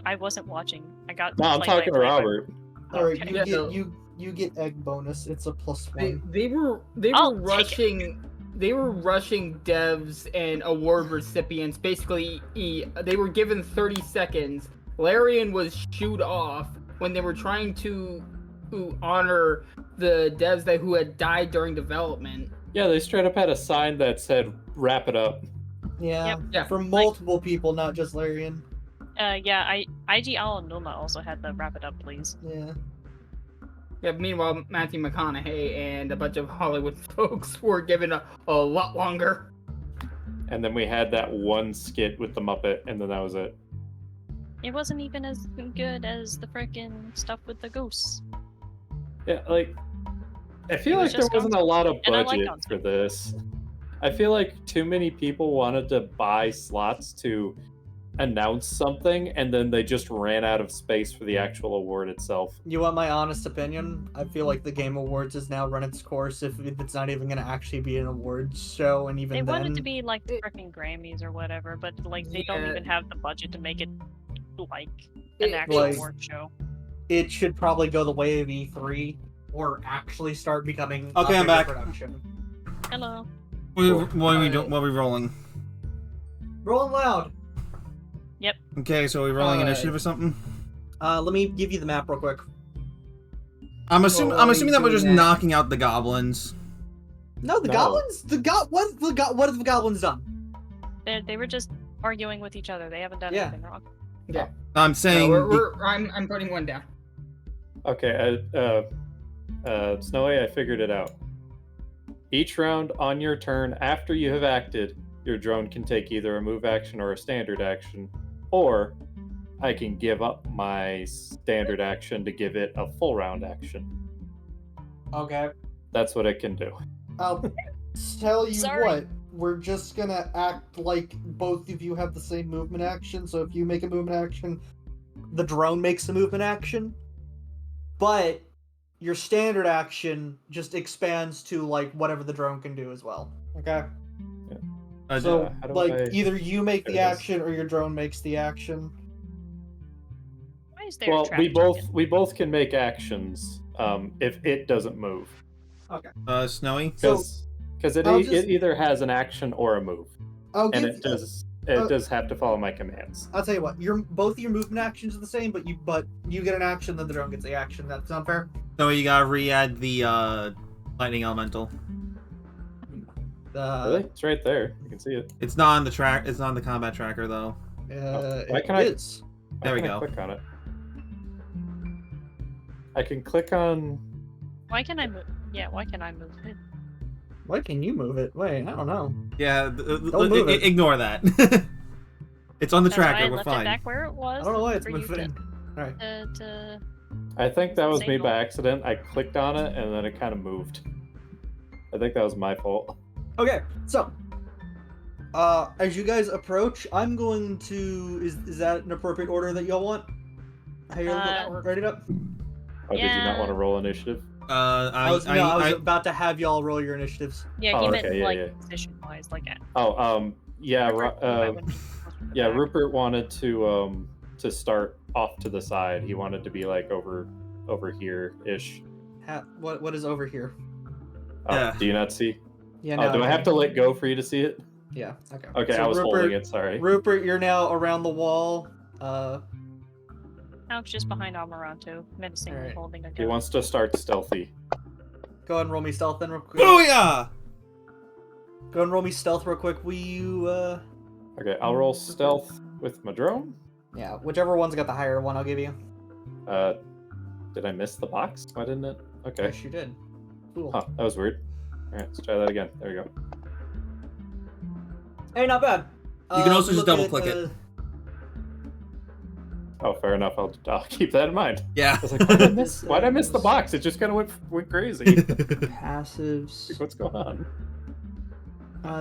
I wasn't watching. I got. No, I'm played talking by to play by- Robert. Alright, Okay. you Yeah, get no. you get egg bonus. It's a +1. They were I'll take it. rushing. They were rushing devs and award recipients. Basically, they were given 30 seconds. Larian was shooed off when they were trying to honor the devs who had died during development. Yeah, they straight up had a sign that said, wrap it up. Yeah, Yep. Yeah. from multiple people, not just Larian. Yeah. IG Aonuma also had the wrap it up, please. Yeah. Yeah, meanwhile, Matthew McConaughey and a bunch of Hollywood folks were given a lot longer. And then we had that one skit with the Muppet, and then that was it. It wasn't even as good as the frickin' stuff with the ghosts. Yeah, like, I feel It was like there just wasn't a lot of and I like budget concept. for this. I feel like too many people wanted to buy slots to announce something, and then they just ran out of space for the actual award itself. You want my honest opinion? I feel like the Game Awards has now run its course if it's not even going to actually be an awards show, and even They then... want it to be like the frickin' Grammys or whatever, but like they don't Yeah. even have the budget to make it like an It- actual like- award show. It should probably go the way of E3, or actually start becoming Okay, a I'm bigger back. production. Hello. What are we doing? What are we rolling? Rolling loud! Okay, so are we rolling initiative or something? Let me give you the map real quick. I'm While assuming that we're doing just that- knocking out the goblins. No, the No. goblins? What have the goblins done? They were just arguing with each other. They haven't done Yeah. anything wrong. Yeah. I'm saying I'm putting one down. Okay, Snowy, I figured it out. Each round on your turn after you have acted, your drone can take either a move action or a standard action, or I can give up my standard action to give it a full round action. Okay. That's what it can do. I'll tell you Sorry. what. We're just gonna act like both of you have the same movement action, so if you make a movement action, the drone makes a movement action. But your standard action just expands to like whatever the drone can do as well. Okay? So how do like I- either you make the There it is. action or your drone makes the action. Why is there a Well, trap we chicken? both can make actions if it doesn't move, Snowy. So because it I'll just- it either has an action or a move, I'll and give it does have to follow my commands. I'll tell you what, both your movement actions are the same, but you get an action, then the drone gets the action. That sound fair? So you gotta re-add the lightning elemental. Really? It's right there. You can see it. It's not on the track. It's not on the combat tracker though. Why It can I- is. Why There we can't I go. click on it. I can click on. Why can I move? Yeah, why can I move it? Why can you move it? Wait, I don't know. Yeah, Don't move it. ignore that. It's on the That's why I tracker. We're left it fine. back where it I was. don't know why it's for you moving. Alright. to I think that was me Signal. by accident. I clicked on it and then it kind of moved. I think that was my fault. Okay, so as you guys approach, I'm going to is that an appropriate order that y'all want? How you ready it up? Oh, did you not Yeah. want to roll initiative? I was about to have y'all roll your initiatives. Yeah, Oh, he meant okay, yeah, like yeah. position wise, like at Oh, yeah, yeah. Rupert. Rupert wanted to start off to the side. He wanted to be like over here ish. What is over here? Oh, Yeah. do you not see? Yeah, Oh, do I have to let go for you to see it? Yeah, okay. Okay, So I was Rupert, holding it. Sorry. Rupert, you're now around the wall. Alex just behind Amaranto, menacingly Alright. holding a He gun. wants to start stealthy. Go ahead and roll me stealth then real quick. Booyah! Go ahead and roll me stealth real quick. Will you Okay, I'll roll stealth with my drone. yeah, whichever one's got the higher one I'll give you. Did I miss the box? Why didn't it? Okay. Yes, you did. Cool. Huh, that was weird. Alright, let's try that again. There we go. Hey, not bad. You can also just look double-click it. Oh, fair enough. I'll keep that in mind. Yeah. I was like, why'd I miss the box? It just kind of went crazy. Passives. Like, what's going on?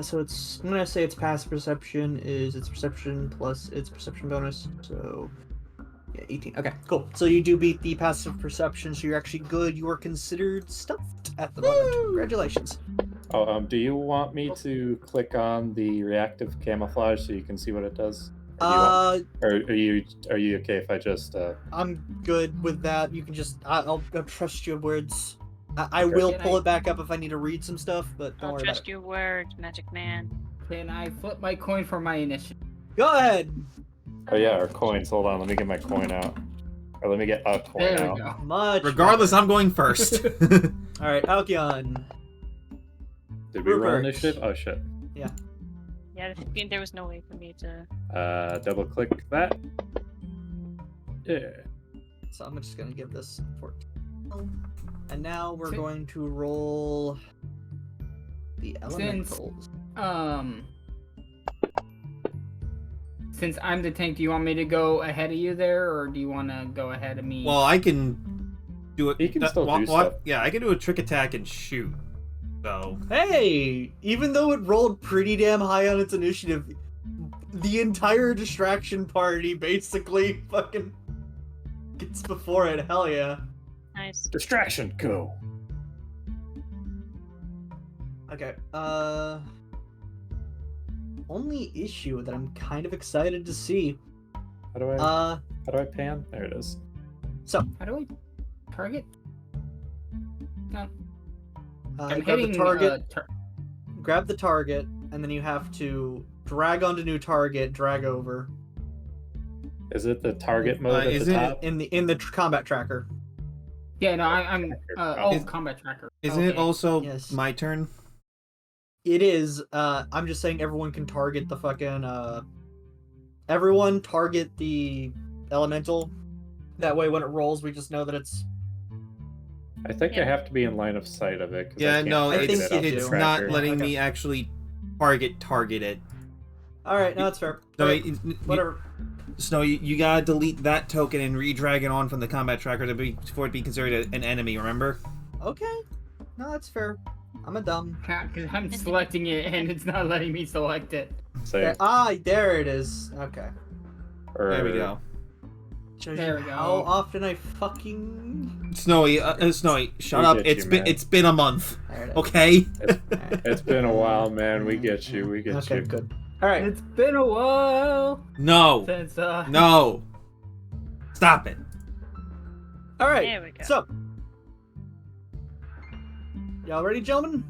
So I'm gonna say its passive perception is its perception plus its perception bonus. So yeah, 18. Okay, cool. So you do beat the passive perception, so you're actually good. You are considered stuffed at the moment. Congratulations. Oh, do you want me to click on the reactive camouflage so you can see what it does? Or are you okay if I just? I'm good with that. You can just I'll trust your words. I will pull it back up if I need to read some stuff, but don't I'll worry about trust it. your words, Magic Man. Can I flip my coin for my initiative? Go ahead. Oh yeah, our coins. Hold on, let me get my coin out. Or let me get a coin There out. we go. Much. Regardless, better. I'm going first. All right, Alkion. Did we roll Rupert. initiative? Oh shit. Yeah, there was no way for me to. Double click that. Yeah. So I'm just gonna give this 14. And now we're going to roll the elementals. Since I'm the tank, do you want me to go ahead of you there, or do you want to go ahead of me? Well, I can do it. He can still do stuff. Yeah, I can do a trick attack and shoot. So. Hey, even though it rolled pretty damn high on its initiative, the entire distraction party basically fucking gets before it. Hell yeah. Nice. Distraction, go. Okay. Only issue that I'm kind of excited to see. How do I pan? There it is. So how do I target? No. I'm grab hitting the target. Grab the target, and then you have to drag onto new target. Drag over. Is it the target mode at the top? In the combat tracker. Yeah, no, I'm combat tracker. Isn't it also Yes. my turn? It is. I'm just saying everyone can target the fucking. Everyone target the elemental. That way, when it rolls, we just know that it's. I think I have to be in line of sight of it. 'Cause Yeah, no, I think it's do. not Yeah, letting okay. me actually target it. All right, no, that's fair. So Right, whatever. Snow, you gotta delete that token and re-drag it on from the combat tracker for it to be considered an enemy, remember? Okay. No, that's fair. I'm a dumb. Because I'm selecting it and it's not letting me select it. Same. There it is. Okay. There we go. Shows There you we go. how often I fucking. Snowy, shut up. It's been a month. There it is. Okay? It's been a while, man. We get you. We get Okay, you. good. All right. It's been a while No. since No. Stop it. All right. There we go. So, y'all ready, gentlemen?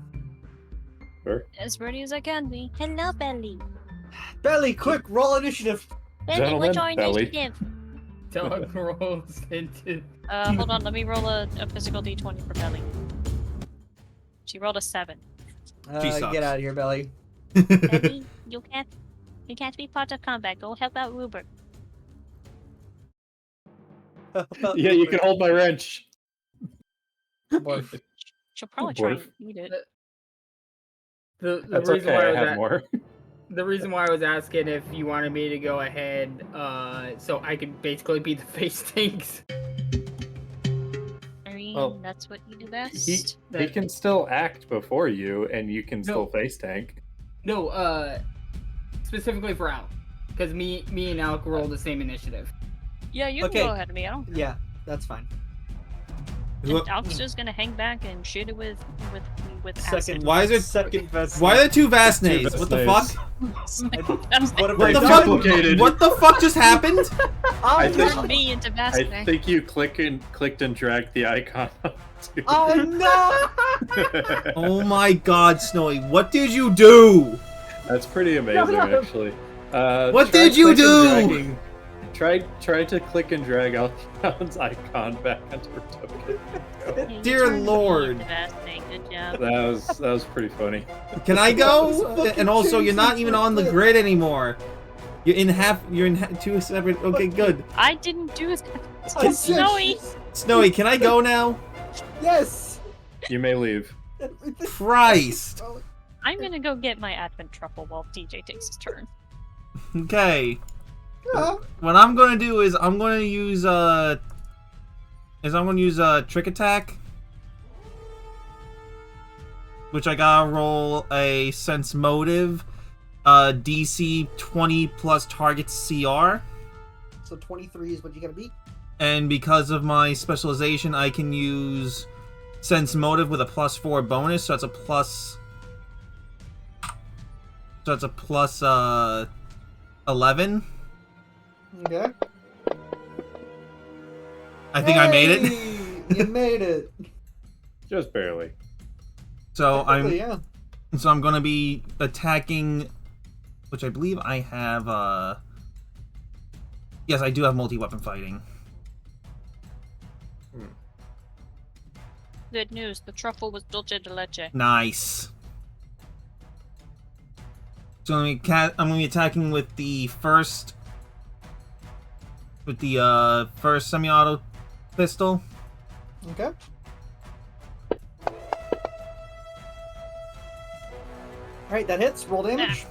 Sure. As ready as I can be. Hello, Belly. Belly, quick, roll initiative. Belly, what's Gentlemen, your Belly. initiative? dog rolls into. Hold on, let me roll a physical d20 for Belly. She rolled a 7. She sucks. Get out of here, Belly. Belly, you can't be part of combat. Go help out Rupert. Yeah, you can hold my wrench. She'll probably try and Dwarf. eat it. The That's reason okay. why I was have more. The reason why I was asking if you wanted me to go ahead, so I could basically be the face tanks. I mean, Well, that's what you do best. He can still act before you, and you can still face tank. No, specifically for Alec, because me and Alec roll the same initiative. Yeah, you Okay. can go ahead of me. I don't. Yeah, that's fine. And Alec's just gonna hang back and shoot it with acid. Second. Why is it- second best? Why are there two Vastnays? Two What the Vastnays. fuck? That's What have What I the done? fuck? Complicated. What the fuck just happened? I Oh, think- no. me into I Vastnay. think you clicked and dragged the icon up too. Oh no! Oh my god, Snowy, what did you do? That's pretty amazing, No. actually. What try did you click and do? dragging- Try to click and drag Alcon's icon back onto her token. Yeah, you Dear turned me Lord. into Vastnay. Good job. That was pretty funny. Can I go? Fucking And also, you're not Jesus even on the Christ. grid anymore. You're in two separate. Okay, good. I didn't do that. I said- Snowy. Snowy, can I go now? Yes. You may leave. Christ. I'm gonna go get my Advent truffle while DJ takes his turn. Okay. Yeah. What I'm gonna do is I'm gonna use trick attack, which I gotta roll a sense motive, DC 20 plus target CR. So 23 is what you gotta beat. And because of my specialization, I can use sense motive with a +4 bonus, so that's a plus. So that's a plus 11. Okay. I think I made it. Hey, you made it. Just barely. So Technically, yeah. I'm gonna be attacking, which I believe I have. Yes, I do have multi-weapon fighting. Good news, the truffle was dulce de leche. Nice. So I'm gonna be attacking with the first semi-auto pistol. Okay. Alright, that hits. Roll damage.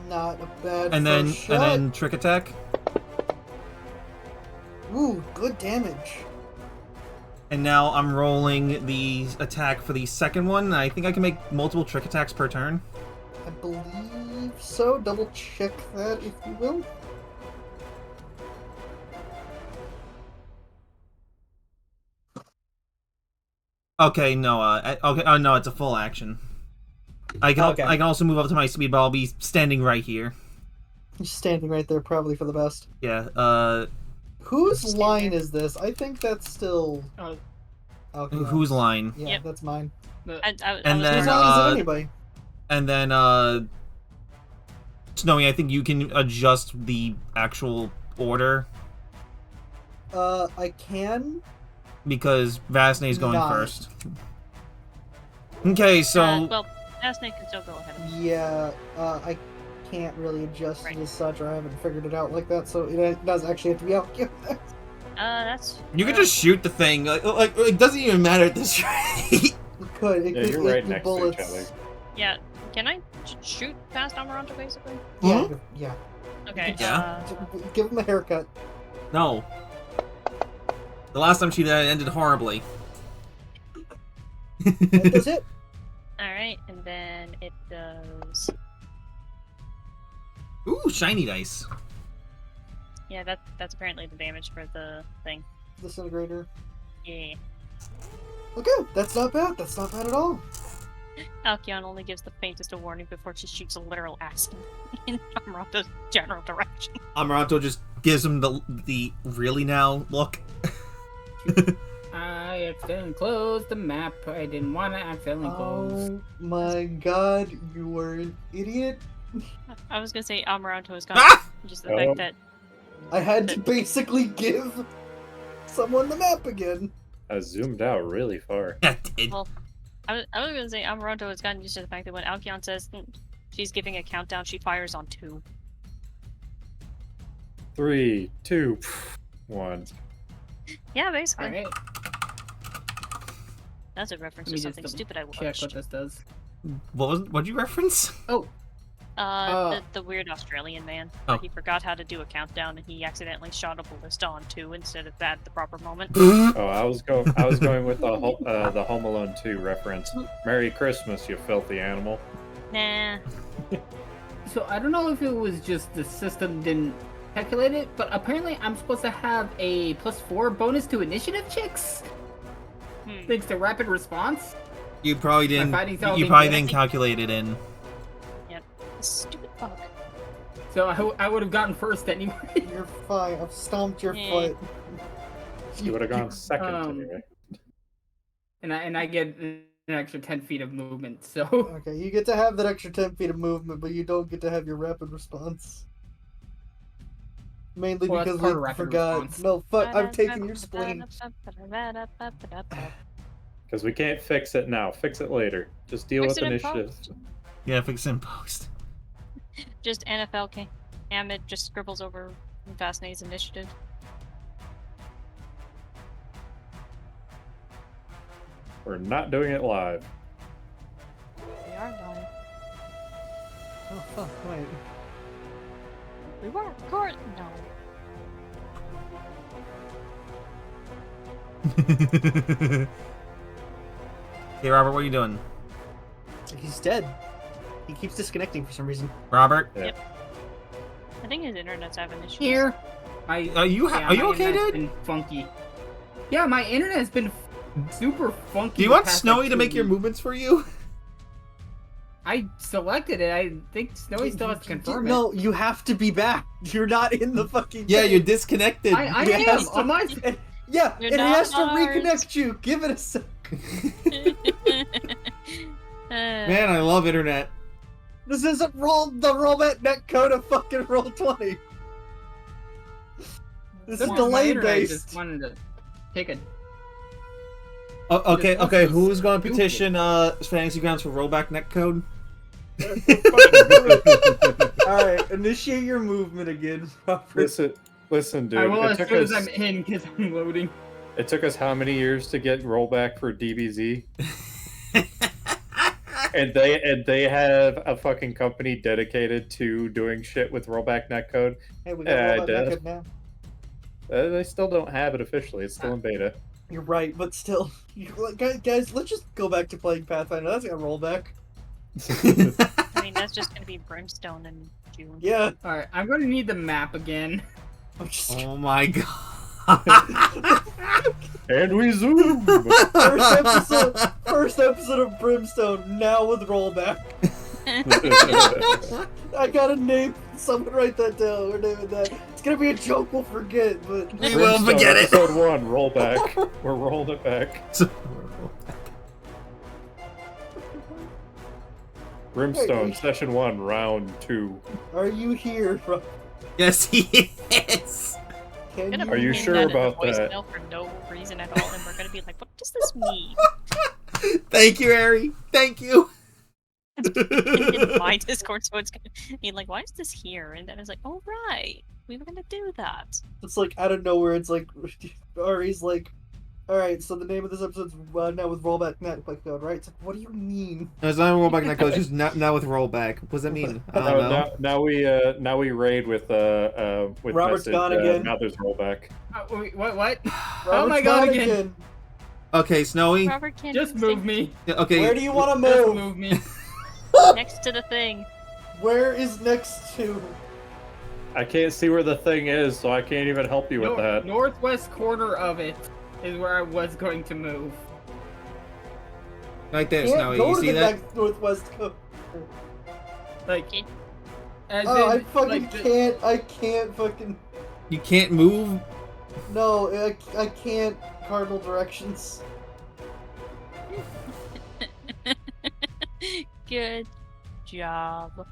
Not a bad And then first shot. trick attack. Ooh, good damage. And now I'm rolling the attack for the second one. I think I can make multiple trick attacks per turn. I believe so. Double check that, if you will. Okay, no, no, it's a full action. I can also move up to my speed, but I'll be standing right here. You're standing right there, probably for the best. Yeah, Whose line is this? I think that's still... Okay. whose line? Yeah, Yep. that's mine. I And was then, Whose gonna- line is it anybody? And then, Snowy, I think you can adjust the actual order, I can. because Vasney's going Not. first. Okay, so... well, Asney can still go ahead. Yeah, I can't really adjust Right. it as such, or I haven't figured it out like that, so it does actually have to be out. That's... You can just shoot the thing. Like it doesn't even matter at this rate. You could. It Yeah, could you're hit right the next bullets. to each other. Yeah, can I shoot past Amaranto, basically? Yeah, yeah. Okay, Yeah. Give him a haircut. No. The last time she did it ended horribly. That does hit. Alright, and then it does... Ooh, shiny dice. Yeah, that's apparently the damage for the thing. Disintegrator. Yeah. Okay, that's not bad. That's not bad at all. Alcyon only gives the faintest of warning before she shoots a literal ass in Amaranto's general direction. Amaranto just gives him the really now look. I accidentally closed the map. I didn't want to accidentally close. Oh my god, you were an idiot. I was gonna say Amaranto is gone. Ah! Just the fact that I had to basically give someone the map again. I zoomed out really far. Yeah, it, Well, I was gonna say Amaranto has gotten used to the fact that when Alcyon says she's giving a countdown, she fires on 2. 3, 2, 1. Yeah, basically. Alright, That's a reference let to me just something stupid I check watched. what this does. what'd you reference? The weird Australian man. Oh. He forgot how to do a countdown and he accidentally shot a ballista on 2 instead of that at the proper moment. Oh, I was going with the Home Alone 2 reference. Merry Christmas, you filthy animal. Nah. So I don't know if it was just the system didn't calculate it, but apparently I'm supposed to have a +4 bonus to initiative checks, thanks to rapid response. You probably didn't. fighting style You being probably good? didn't calculate it in. Yep. Stupid fuck. So I would have gotten first anyway. You're fine. I've stomped your Yeah. foot. You would have gone second Um, anyway. and I get an extra 10 feet of movement. So Okay, you get to have that extra 10 feet of movement, but you don't get to have your rapid response. Mainly Well, that's because part of we rapid forgot. response. No, fuck, I'm taking your spleen. Because we can't fix it now. Fix it later. Just deal Fix with it in initiative. post. Yeah, fix it in post. Just NFL Amit just scribbles over Fascinate's initiative. We're not doing it live. We are done. Oh, fuck, wait. We were court. No. Hey, Robert, what are you doing? He's dead. He keeps disconnecting for some reason. Robert? Yeah. I think his internet's having issues. Here. Are you my okay, internet's dude? been funky. Yeah, my internet has been super funky. Do you the want past, Snowy like, to 2 make your weeks. movements for you? I selected it. I think Snowy still has to confirm it. No, you have to be back. You're not in the fucking. Yeah, thing. you're disconnected. I It am has to- on my. Yeah, You're it has to not reconnect you. Give it a sec. Man, I love internet. This isn't the rollback netcode of fucking Roll20. This is My delay internet based. just wanted to take a. Oh, okay, This okay. is Who's going to stupid. petition Fantasy Grounds for rollback netcode? Alright, initiate your movement again, Robert. Listen, dude. I will It as took soon as us. I'm in because I'm loading. It took us how many years to get rollback for DBZ? And they have a fucking company dedicated to doing shit with rollback netcode. Hey, we got Yeah, rollback it does. netcode now. They still don't have it officially. It's still in beta. You're right, but still. Guys, let's just go back to playing Pathfinder. That's got rollback. I mean, that's just gonna be Brimstone in June. Yeah. All right, I'm gonna need the map again. I'm just... Oh my god. And we zoom. First episode of Brimstone, now with rollback. I gotta name. Someone write that down. We're naming that. It's gonna be a joke we'll forget, but We will forget it. Episode 1, rollback. We're rolling it back. Brimstone, Hey. session 1, round 2. are you here? Yes, he is. Can Gonna you? Are you pin sure that in a about that? voicemail for no reason at all, and we're gonna be like, "What does this mean?" Thank you, Harry. Thank you. In my Discord, so it's gonna be like, "Why is this here?" And then it's like, "Oh right, we were gonna do that." It's like out of nowhere. It's like Ari's like, all right. So the name of this episode's now with rollback netcode, right? It's like, what do you mean? No, it's not rollback netcode. It's just now with rollback. What does that mean? I don't know. Now we raid with Robert's message, gone again. now there's rollback. Wait, what? Robert's my God, gone again. Okay, Snowy. Robert can't Just even move me. Yeah, okay. Where do you want to Just move? move me. stay next to the thing. Where is next to? I can't see where the thing is, so I can't even help you with that. Northwest corner of it is where I was going to move. Right there, Can't Snowy. go You to see the that? next northwest coast. Like, Okay. as Oh, I in, fucking like, can't. I can't fucking. You can't move. No, I can't. Cardinal directions. Good job.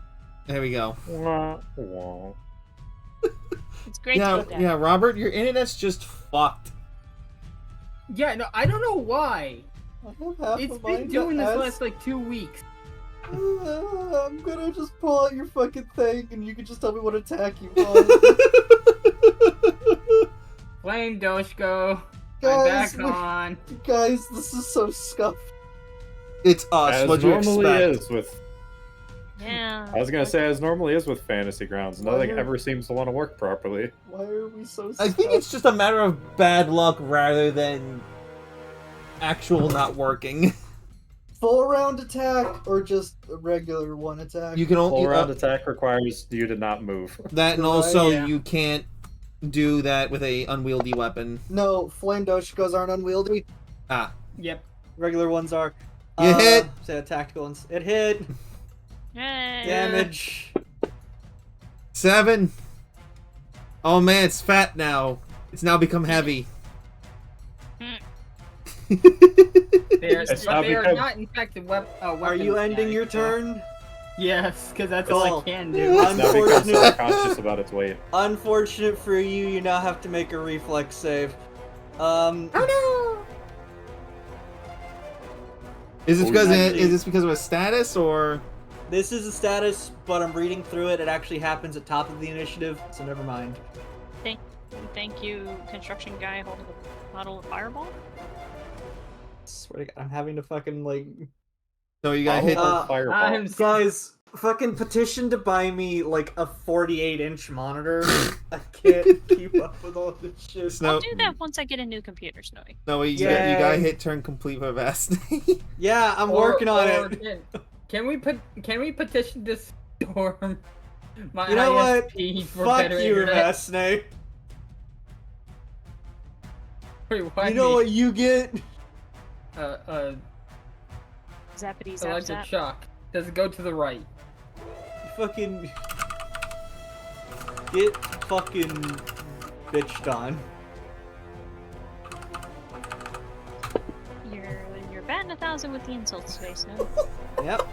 There we go. Wah, wah. It's great Yeah, to do that. yeah, Robert, your internet's just fucked. Yeah, no, I don't know why. I have half It's of been mine doing that this has- last like 2 weeks. I'm gonna just pull out your fucking thing, and you can just tell me what attack you want. Flame Doshko. I'm Guys, back on. guys, this is so scuffed. It's us. As What'd you normally expect? is with. Yeah. I was gonna say as normally is with Fantasy Grounds. Nothing Why are- ever seems to want to work properly. Why are we so I scuffed? think it's just a matter of bad luck rather than actual not working. full round attack or just a regular one attack. You can only Full round attack requires you to not move. that, and Right, also yeah. you can't do that with a unwieldy weapon. No, flame doshikos aren't unwieldy. Ah, Yep. Regular ones are. You hit. Say tactical ones. It hit. Yay. Damage. 7. Oh man, it's fat now. It's now become heavy. They are, It's but not they are because- not infected weapons. Are you ending your turn? Yes, because that's all Cool. I can It's do. now become Unfortunate. self-conscious about its weight. Unfortunate for you, you now have to make a reflex save. Is this Oh, because actually- is this because of a status or? This is a status, but I'm reading through it. It actually happens at top of the initiative, so never mind. Thank you, construction guy holding the bottle of fireball. Swear to God, I'm having to fucking like. So you got hit. Fireball. I'm Guys, fucking petition to buy me like a 48-inch monitor. I can't keep up with all this shit. Snow, I'll do that once I get a new computer, Snowy. No, you Yay. gotta hit turn complete for Vast. Yeah, I'm working on it. Can we petition to storm my You know what? ISP for Fuck better you, internet? Vasne. Wait, why You know me? what you get? Zappity zap Electric zap. shock. Does it go to the right? Fucking get fucking bitched on. You're batting 1,000 with the insults today, Snow. Yep.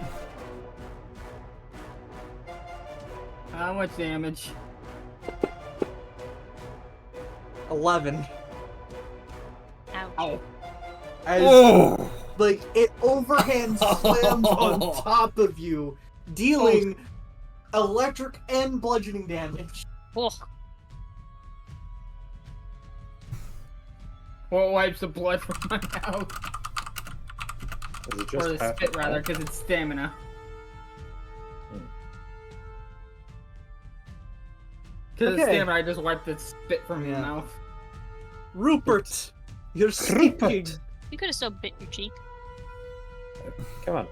How much damage? 11. Ouch. Ow. As, like, it overhand slams on top of you, dealing electric and bludgeoning damage. Oh. Well, it wipes the blood from my mouth. Is it Or just the half spit, the rather, time? because it's stamina. Because it's Okay. stamina, I just wiped the spit from your Yeah. mouth. Rupert, you're sleeping. You could have still bit your cheek. Come on.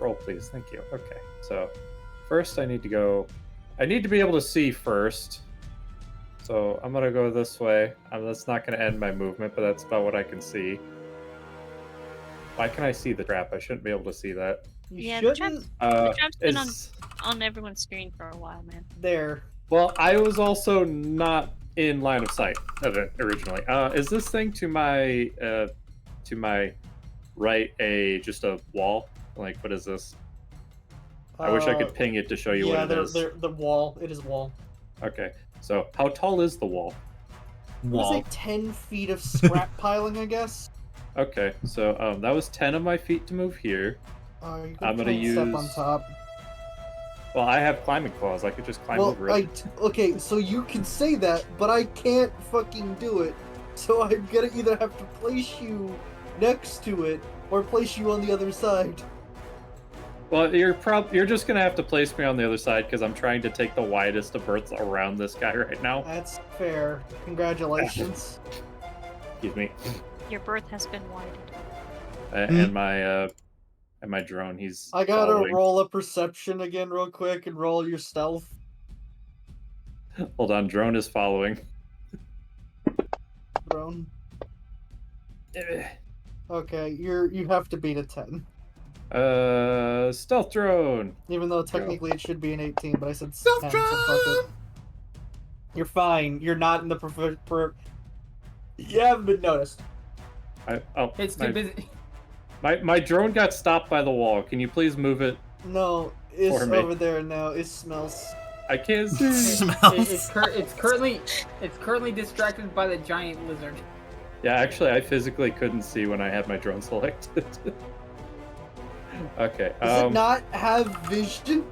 Roll, please. Thank you. Okay. So, first I need to go... I need to be able to see first. So, I'm going to go this way. That's not going to end my movement, but that's about what I can see. Why can I see the trap? I shouldn't be able to see that. You Yeah, the shouldn't. The trap's been Is... on everyone's screen for a while, man. There. Well, I was also not in line of sight of it originally. Is this thing to my right just a wall? Like, what is this? I wish I could ping it to show you what it is. Yeah, the wall. It is wall. Okay, so how tall is the wall? It was like 10 feet of scrap piling, I guess. Okay, so that was 10 of my feet to move here. You I'm could gonna try and step on use- top. Well, I have climbing claws. I could just climb Well, over it. okay, so you can say that, but I can't fucking do it. So I'm gonna either have to place you next to it or place you on the other side. Well, you're just gonna have to place me on the other side because I'm trying to take the widest of berths around this guy right now. That's fair. Congratulations. Excuse me. Your berth has been widened. And my drone. He's. I gotta following. roll a perception again real quick and roll your stealth. Hold on, drone is following. Drone. Okay, you have to beat a 10. Stealth drone. Even though technically it should be an 18, but I said Stealth 10, so fuck it. You're fine. You're not in the You haven't been noticed. It's too busy. My drone got stopped by the wall. Can you please move it? No, it's For me. over there now. It smells. I can't see. Smells. It's currently distracted by the giant lizard. Yeah, actually, I physically couldn't see when I had my drone selected. Okay. Does it not have vision?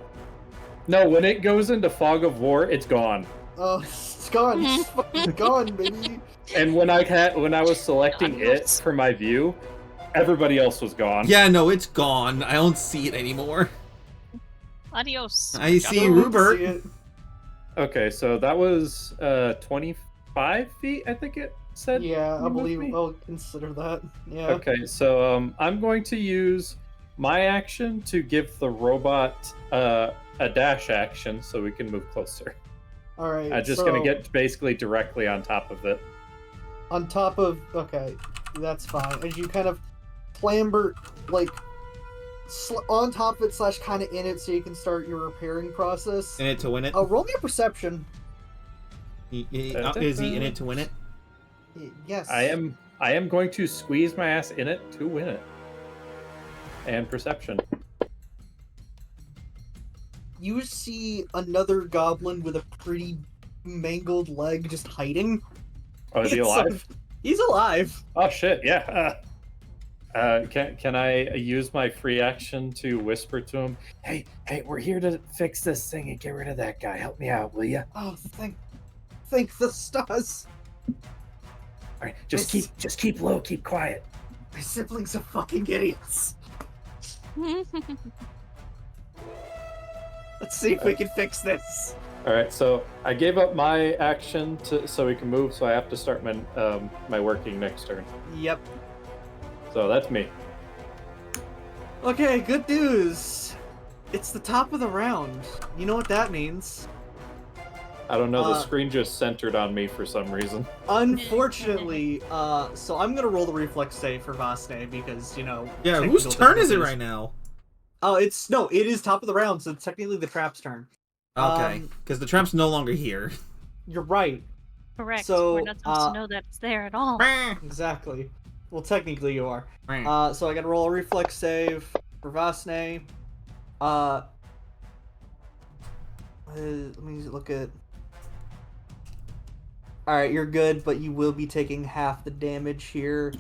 No, when it goes into fog of war, it's gone. Oh, it's gone. It's fucking gone, baby. And when I was selecting it for my view, everybody else was gone. Yeah, no, it's gone. I don't see it anymore. Adios. I see Don't Rupert. see it. Okay, so that was 25 feet, I think it said. Yeah, I you moved believe me? I'll consider that. Yeah. Okay, so I'm going to use my action to give the robot a dash action so we can move closer. All right. I'm just so, gonna get basically directly on top of it. on top of. Okay, that's fine. As you kind of clamber, like, on top of it / kind of in it, so you can start your repairing process. In it to win it. Roll me a perception. Is he in it to win it? Yes. I am going to squeeze my ass in it to win it. And perception. You see another goblin with a pretty mangled leg just hiding. Oh, is he It's alive? He's alive. Oh shit! Yeah. Can I use my free action to whisper to him? Hey, we're here to fix this thing and get rid of that guy. Help me out, will ya? Oh, thank the stars. All right, just keep low, keep quiet. My siblings are fucking idiots. Let's see if we can fix this. All right, so I gave up my action so we can move. So I have to start my my working next turn. Yep. So that's me. Okay, good news. It's the top of the round. You know what that means. I don't know. The screen just centered on me for some reason. Unfortunately, so I'm gonna roll the reflex save for Vasne because, you know... Yeah, whose turn is it right now? Oh, it is top of the round, so it's technically the trap's turn. Okay, because the trap's no longer here. You're right. Correct. So, we're not supposed to know that it's there at all. Exactly. Well, technically you are. Right. So I gotta roll a reflex save for Vasne. Let me look at... Alright, you're good, but you will be taking half the damage here.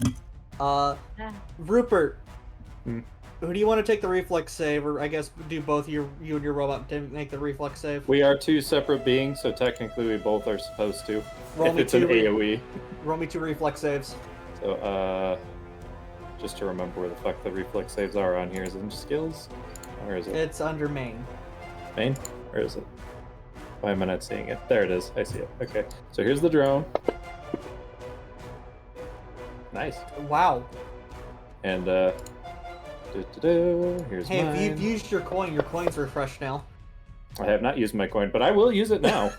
Rupert. Who do you want to take the reflex save, or I guess do both you and your robot to make the reflex save? We are two separate beings, so technically we both are supposed to. Roll if me it's an AoE. Roll me 2 reflex saves. So, just to remember where the fuck the reflex saves are on here. Is it in skills? Where is it? It's under main. Main? Where is it? Why am I not seeing it? There it is. I see it. Okay. So here's the drone. Nice. Wow. And, here's hey, mine. if you've used your coin's refreshed now. I have not used my coin, but I will use it now.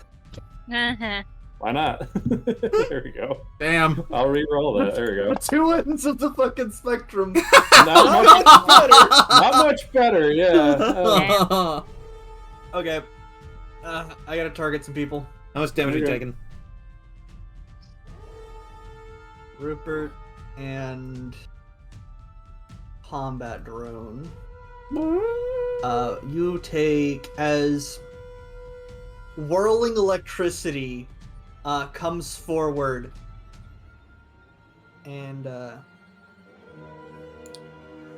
Why not? There we go. Damn. I'll re-roll that. There we go. The two ends of the fucking spectrum. Not much better. Not much better, yeah. Okay. I gotta target some people. How much damage are you Okay. taking? Rupert and combat drone. You take as whirling electricity comes forward and Man,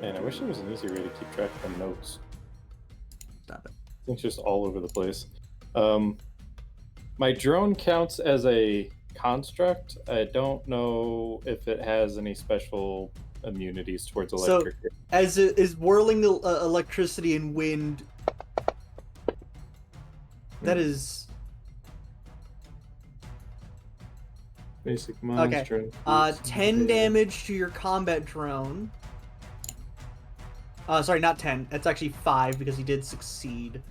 I wish there was an easier way to keep track of the notes. stop it. It's just all over the place. My drone counts as a construct. I don't know if it has any special immunities towards electric. As it is whirling electricity and wind, that is Basic monster. 10 damage to your combat drone. Sorry, not 10. It's actually 5 because he did succeed.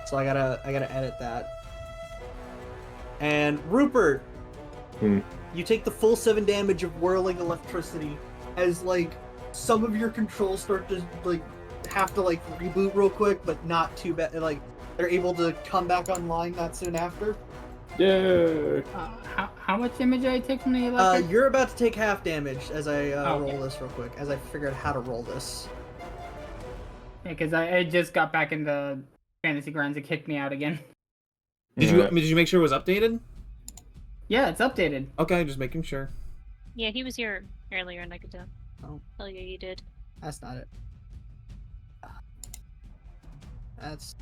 So I gotta edit that. And Rupert, you take the full 7 damage of whirling electricity as like some of your controls start to like have to like reboot real quick, but not too bad. Like they're able to come back online that soon after. Yeah. How much damage did I take from the electric? You're about to take half damage as I Okay. roll this real quick, as I figure out how to roll this. Yeah, because I just got back into Fantasy Grounds. It kicked me out again. Did you make sure it was updated? Yeah, it's updated. Okay, just making sure. Yeah, he was here earlier and I could tell. Oh. Hell yeah, you did. That's not it. That's...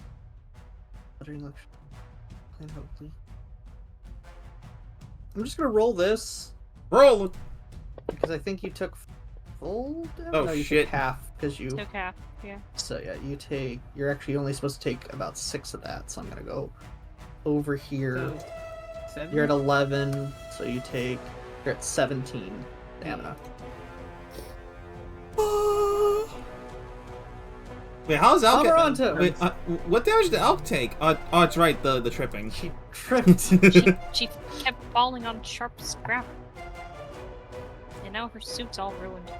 I'm just gonna roll this, Roll! because I think you took full damage? Oh, no, you shit. took half, because you... Took half, yeah. So yeah, you're actually only supposed to take about 6 of that, so I'm gonna go over here. So, 7? You're at 11, so you're at 17 stamina. Wait, how's Elk? Amaranto! Wait, what damage did Elk take? Oh, it's right, the tripping. She tripped. She kept falling on sharp scrap. And now her suit's all ruined.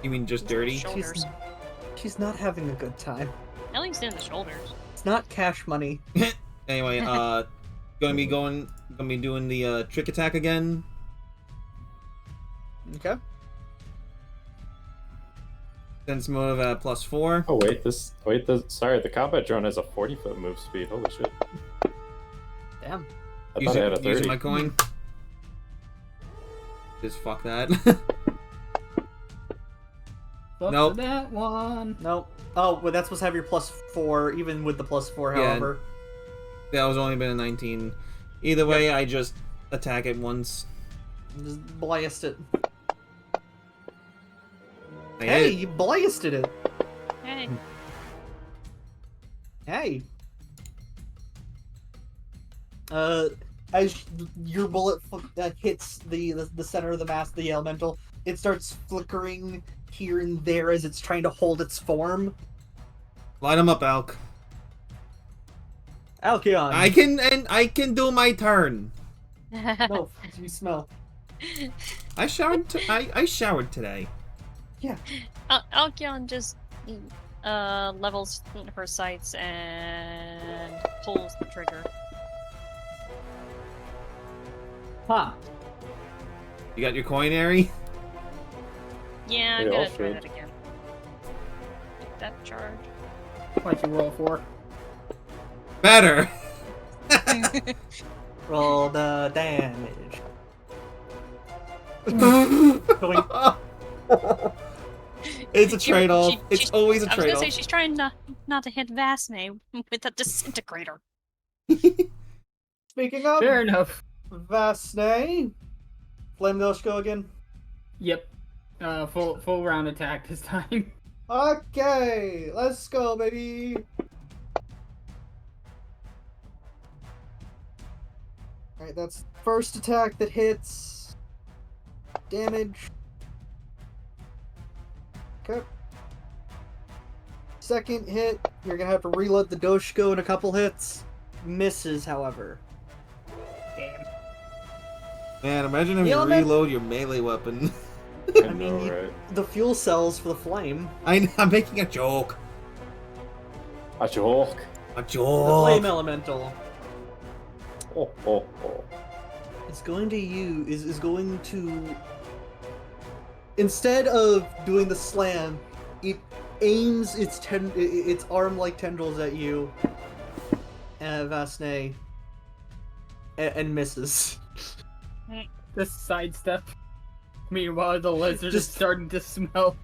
You mean just dirty? Shoulders. She's not having a good time. At least in the shoulders. It's not cash money. Anyway, gonna be doing the trick attack again. Okay. Sense motive at +4. Oh sorry, the combat drone has a 40-foot move speed. Holy shit. Damn. I thought I had a 30. Using my coin. Just fuck that. Fuck Nope. that one. Nope. Oh, but that's supposed to have your +4, even with the +4, Yeah. however. That was only been a 19. Either way, I just attack it once. Just blast it. I Hey, hit. you blasted it. Hey. Hey. As your bullet hits the center of the mass, the elemental, it starts flickering here and there as it's trying to hold its form. Light him up, Alk. Alkion. I can do my turn. No, you smell. I showered. I showered today. Yeah. Alkion just levels her sights and pulls the trigger. Huh. You got your coinary? Yeah, We I'm all gonna try should. that again. Take that charge. What'd you roll for? Better. Roll the damage. It's a trade-off. It's she's- always a I was gonna say trade-off. she's trying not to hit Vasne with a disintegrator. Speaking of Fair enough. Vasne, Flame Ghost go again. Yep. Full round attack this time. Okay, let's go, baby. Alright, that's first attack that hits. Damage. Okay. Second hit, you're gonna have to reload the Doshko in a couple hits. Misses, however. Damn. Man, imagine if The you element- reload your melee weapon. I mean, know, you- right? The fuel cells for the flame. I'm making a joke. A joke. A The joke. flame elemental Oh, oh, oh. is going to is going to, instead of doing the slam, it aims its arm-like tendrils at you, Vasne, and misses. This sidestep. Meanwhile, the lizard is Just- starting to smell.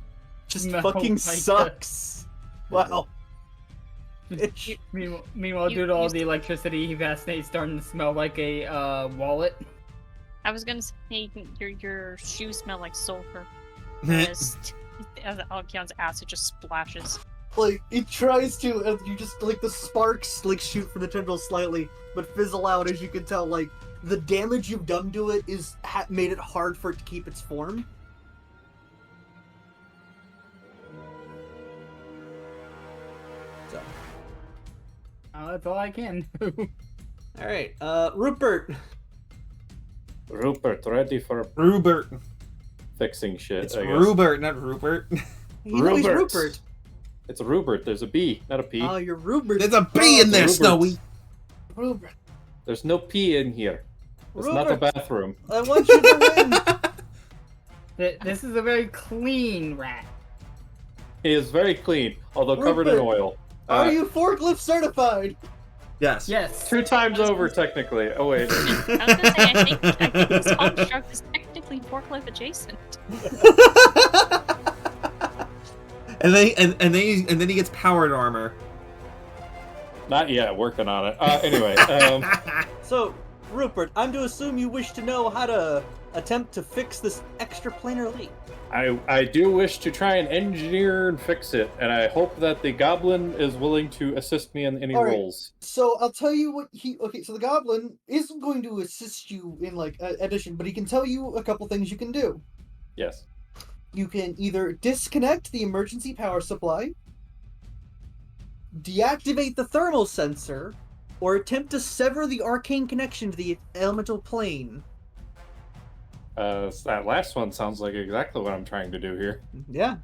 Just No, fucking my sucks. Wow. Bitch. Meanwhile, You- due to all you- the electricity, Vasne's starting to smell like a wallet. I was gonna say your shoes smell like sulfur. Heh. As Alkion's acid just splashes. Like, it tries to, and you just, like, the sparks, like, shoot from the tendrils slightly, but fizzle out, as you can tell, like, the damage you've done to it is made it hard for it to keep its form. So. That's all I can. Alright, Rupert. Rupert, ready for Rupert. fixing shit, It's I guess. Rupert, not Rupert. You know he's Rupert. Rupert. It's a Rupert. There's a B, not a P. Oh, you're Rupert. There's a B in there, Rupert. Snowy. Rupert. There's no P in here. It's not a Rupert. bathroom. I want you to win. This is a very clean rat. He is very clean, although covered in Rupert. oil. Are you forklift certified? Yes. Yes. 2 times over, technically. Oh, wait. I was gonna say I think this construct is technically forklift adjacent. and then he gets powered armor. Not yet. Working on it. Anyway, So, Rupert, I'm to assume you wish to know how to attempt to fix this extraplanar leak. I do wish to try and engineer and fix it, and I hope that the goblin is willing to assist me in any All right. roles. So I'll tell you what so the goblin isn't going to assist you in like addition, but he can tell you a couple things you can do. Yes. You can either disconnect the emergency power supply, deactivate the thermal sensor, or attempt to sever the arcane connection to the elemental plane. That last one sounds like exactly what I'm trying to do here. Yeah.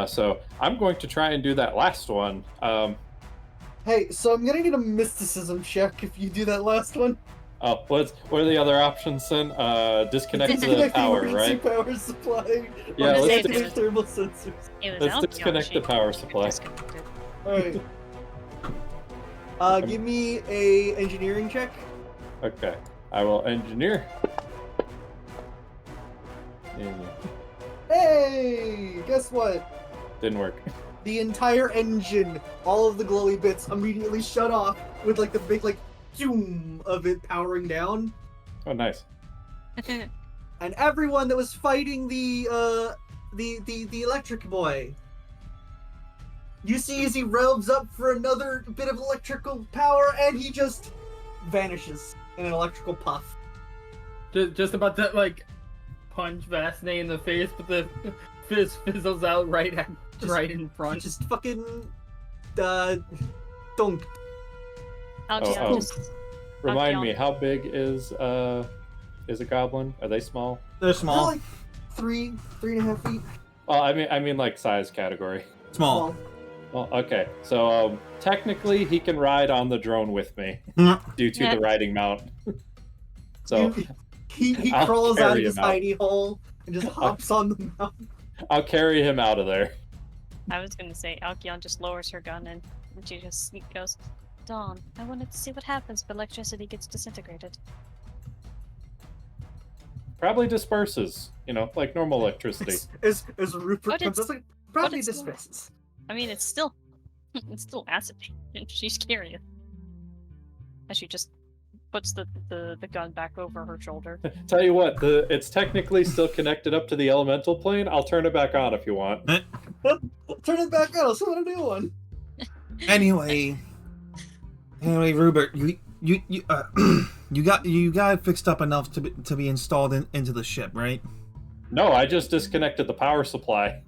So I'm going to try and do that last one. Hey, so I'm gonna need a mysticism check if you do that last one. What are the other options then? Disconnect the Disconnect power, emergency right? power supply. Yeah, or let's deactivate dis- thermal sensors. It was Let's Alkion, disconnect she the power got supply. disconnected. Alright. Give me a engineering check. Okay. I will engineer. Hey! Guess what? Didn't work. The entire engine, all of the glowy bits immediately shut off with like the big like zoom of it powering down. Oh, nice. And everyone that was fighting the electric boy You see as he revs up for another bit of electrical power, and he just vanishes in an electrical puff. Just about to like punch Vasne in the face, but the fizz fizzles out right in front. Just fucking dunk. Algeon oh. just Remind me, how big is a goblin? Are they small? They're small. Like 3.5 feet. Well, I mean like size category. Small. Well, okay. So technically, he can ride on the drone with me due to the riding mount. So he I'll crawls out of carry his him out. hidey hole and just hops on the mountain. I'll carry him out of there. I was gonna say Alkion just lowers her gun and she just goes, Dawn, I wanted to see what happens if electricity gets disintegrated. Probably disperses, like normal electricity. As Rupert But comes, it's- up, like, probably it's- disperses. I mean, it's still acid, and she's curious. As she just puts the gun back over her shoulder. Tell you what, it's technically still connected up to the elemental plane. I'll turn it back on if you want. Turn it back on. I'll summon a new one. Anyway, Rupert, you got it fixed up enough to be installed into the ship, right? No, I just disconnected the power supply.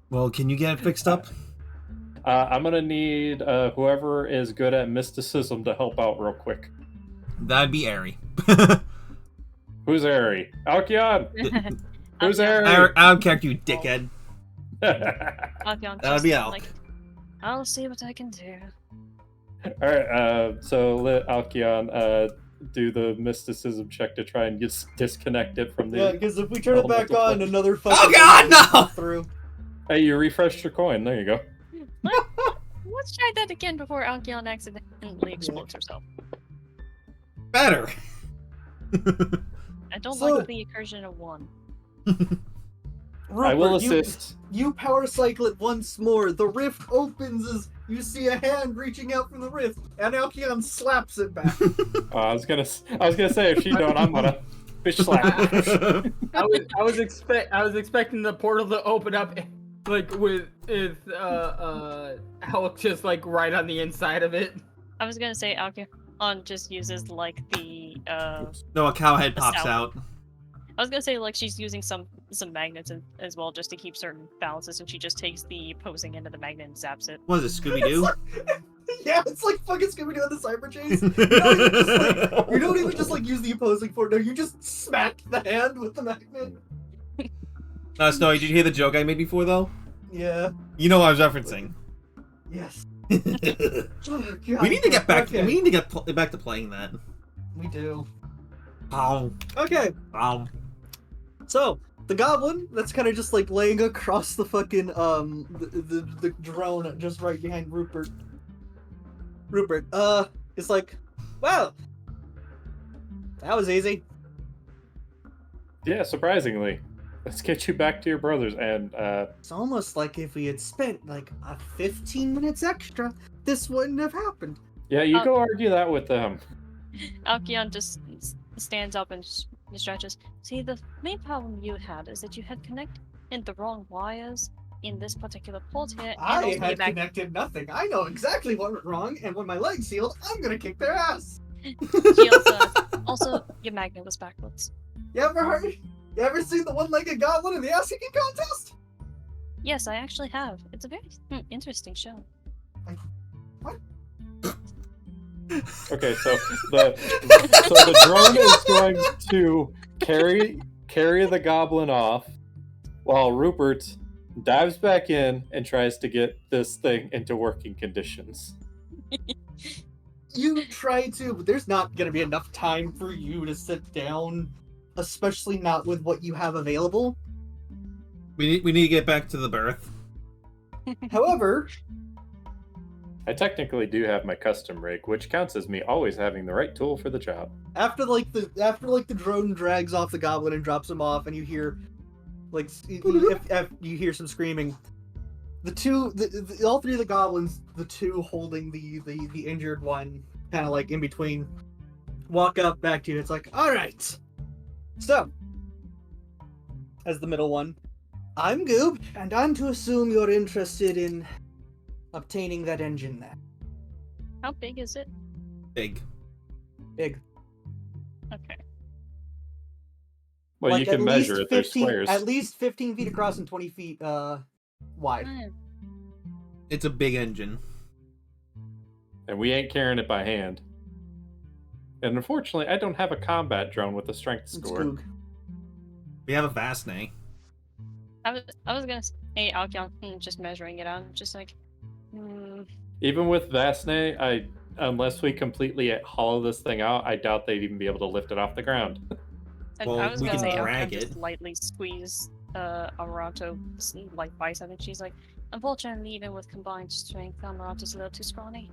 Well, can you get it fixed up? I'm gonna need whoever is good at mysticism to help out real quick. That'd be Ari. Who's Ari? Alkion! Who's Ari? I don't care, you dickhead. Alkion That'd be Al. like, I'll see what I can do. Alright, so let Alkion do the mysticism check to try and disconnect it from the... Yeah, because if we turn it back elemental on, plane. another fucking... Oh God, no! Through. Hey, you refreshed your coin. There you go. Let's try that again before Alkion accidentally explodes herself. Better. I don't So- like the incursion of one. Rupert, I will assist. You power cycle it once more. The rift opens as you see a hand reaching out from the rift, and Alkion slaps it back. I was gonna say if she don't, I'm gonna fish slap. I was expecting the portal to open up, like with Alec just like right on the inside of it. I was gonna say Alkion just uses like the No, a cowhead The pops south. out. I was gonna say like she's using some magnets as well just to keep certain balances, and she just takes the opposing end of the magnet and zaps it. What is it, Scooby-Doo? Yeah, it's like fucking Scooby-Doo on the cyber chase. You don't even just like use the opposing force. No, you just smack the hand with the magnet. Snowy, did you hear the joke I made before, though? Yeah. You know what I was referencing. Yes. we God, need to get back. okay. We need to get back to playing that. We do. Ow. Okay. Ow. So the goblin that's kind of just like laying across the fucking the drone just right behind Rupert. Rupert is like, well, that was easy. Yeah, surprisingly. Let's get you back to your brothers and It's almost like if we had spent like 15 minutes extra, this wouldn't have happened. yeah, you go argue that with them. Alkion just stands up and stretches. See, the main problem you had is that you had connected the wrong wires in this particular port here. I and had connected nothing. I know exactly what went wrong, and when my leg's healed, I'm gonna kick their ass. Also, your magnet was backwards. You ever seen the one-legged goblin in the ass kicking contest? Yes, I actually have. It's a very interesting show. Okay, so the drone is going to carry the goblin off, while Rupert dives back in and tries to get this thing into working conditions. You try to, but there's not gonna be enough time for you to sit down, especially not with what you have available. We need to get back to the berth. However, I technically do have my custom rig, which counts as me always having the right tool for the job. after the drone drags off the goblin and drops him off, and you hear like if you hear some screaming, all three of the goblins, the two holding the injured one, kind of like in between, walk up back to you. It's like, all right, so as the middle one, I'm Goob, and I'm to assume you're interested in obtaining that engine there. How big is it? Big. Big. Okay. Well, you Like, can measure it. There's squares. At least 15 feet across and 20 feet wide. It's a big engine. And we ain't carrying it by hand. And unfortunately, I don't have a combat drone with a strength It's score. Goog. We have a Vastnay. I was gonna say Alcyon, just measuring it out. Just like, Even with Vastnay, unless we completely hollow this thing out, I doubt they'd even be able to lift it off the ground. Well, I was we gonna can say drag Alcyon just it. lightly squeeze Amaranto's like bicep, and she's like, unfortunately, even with combined strength, Amaranto's a little too scrawny.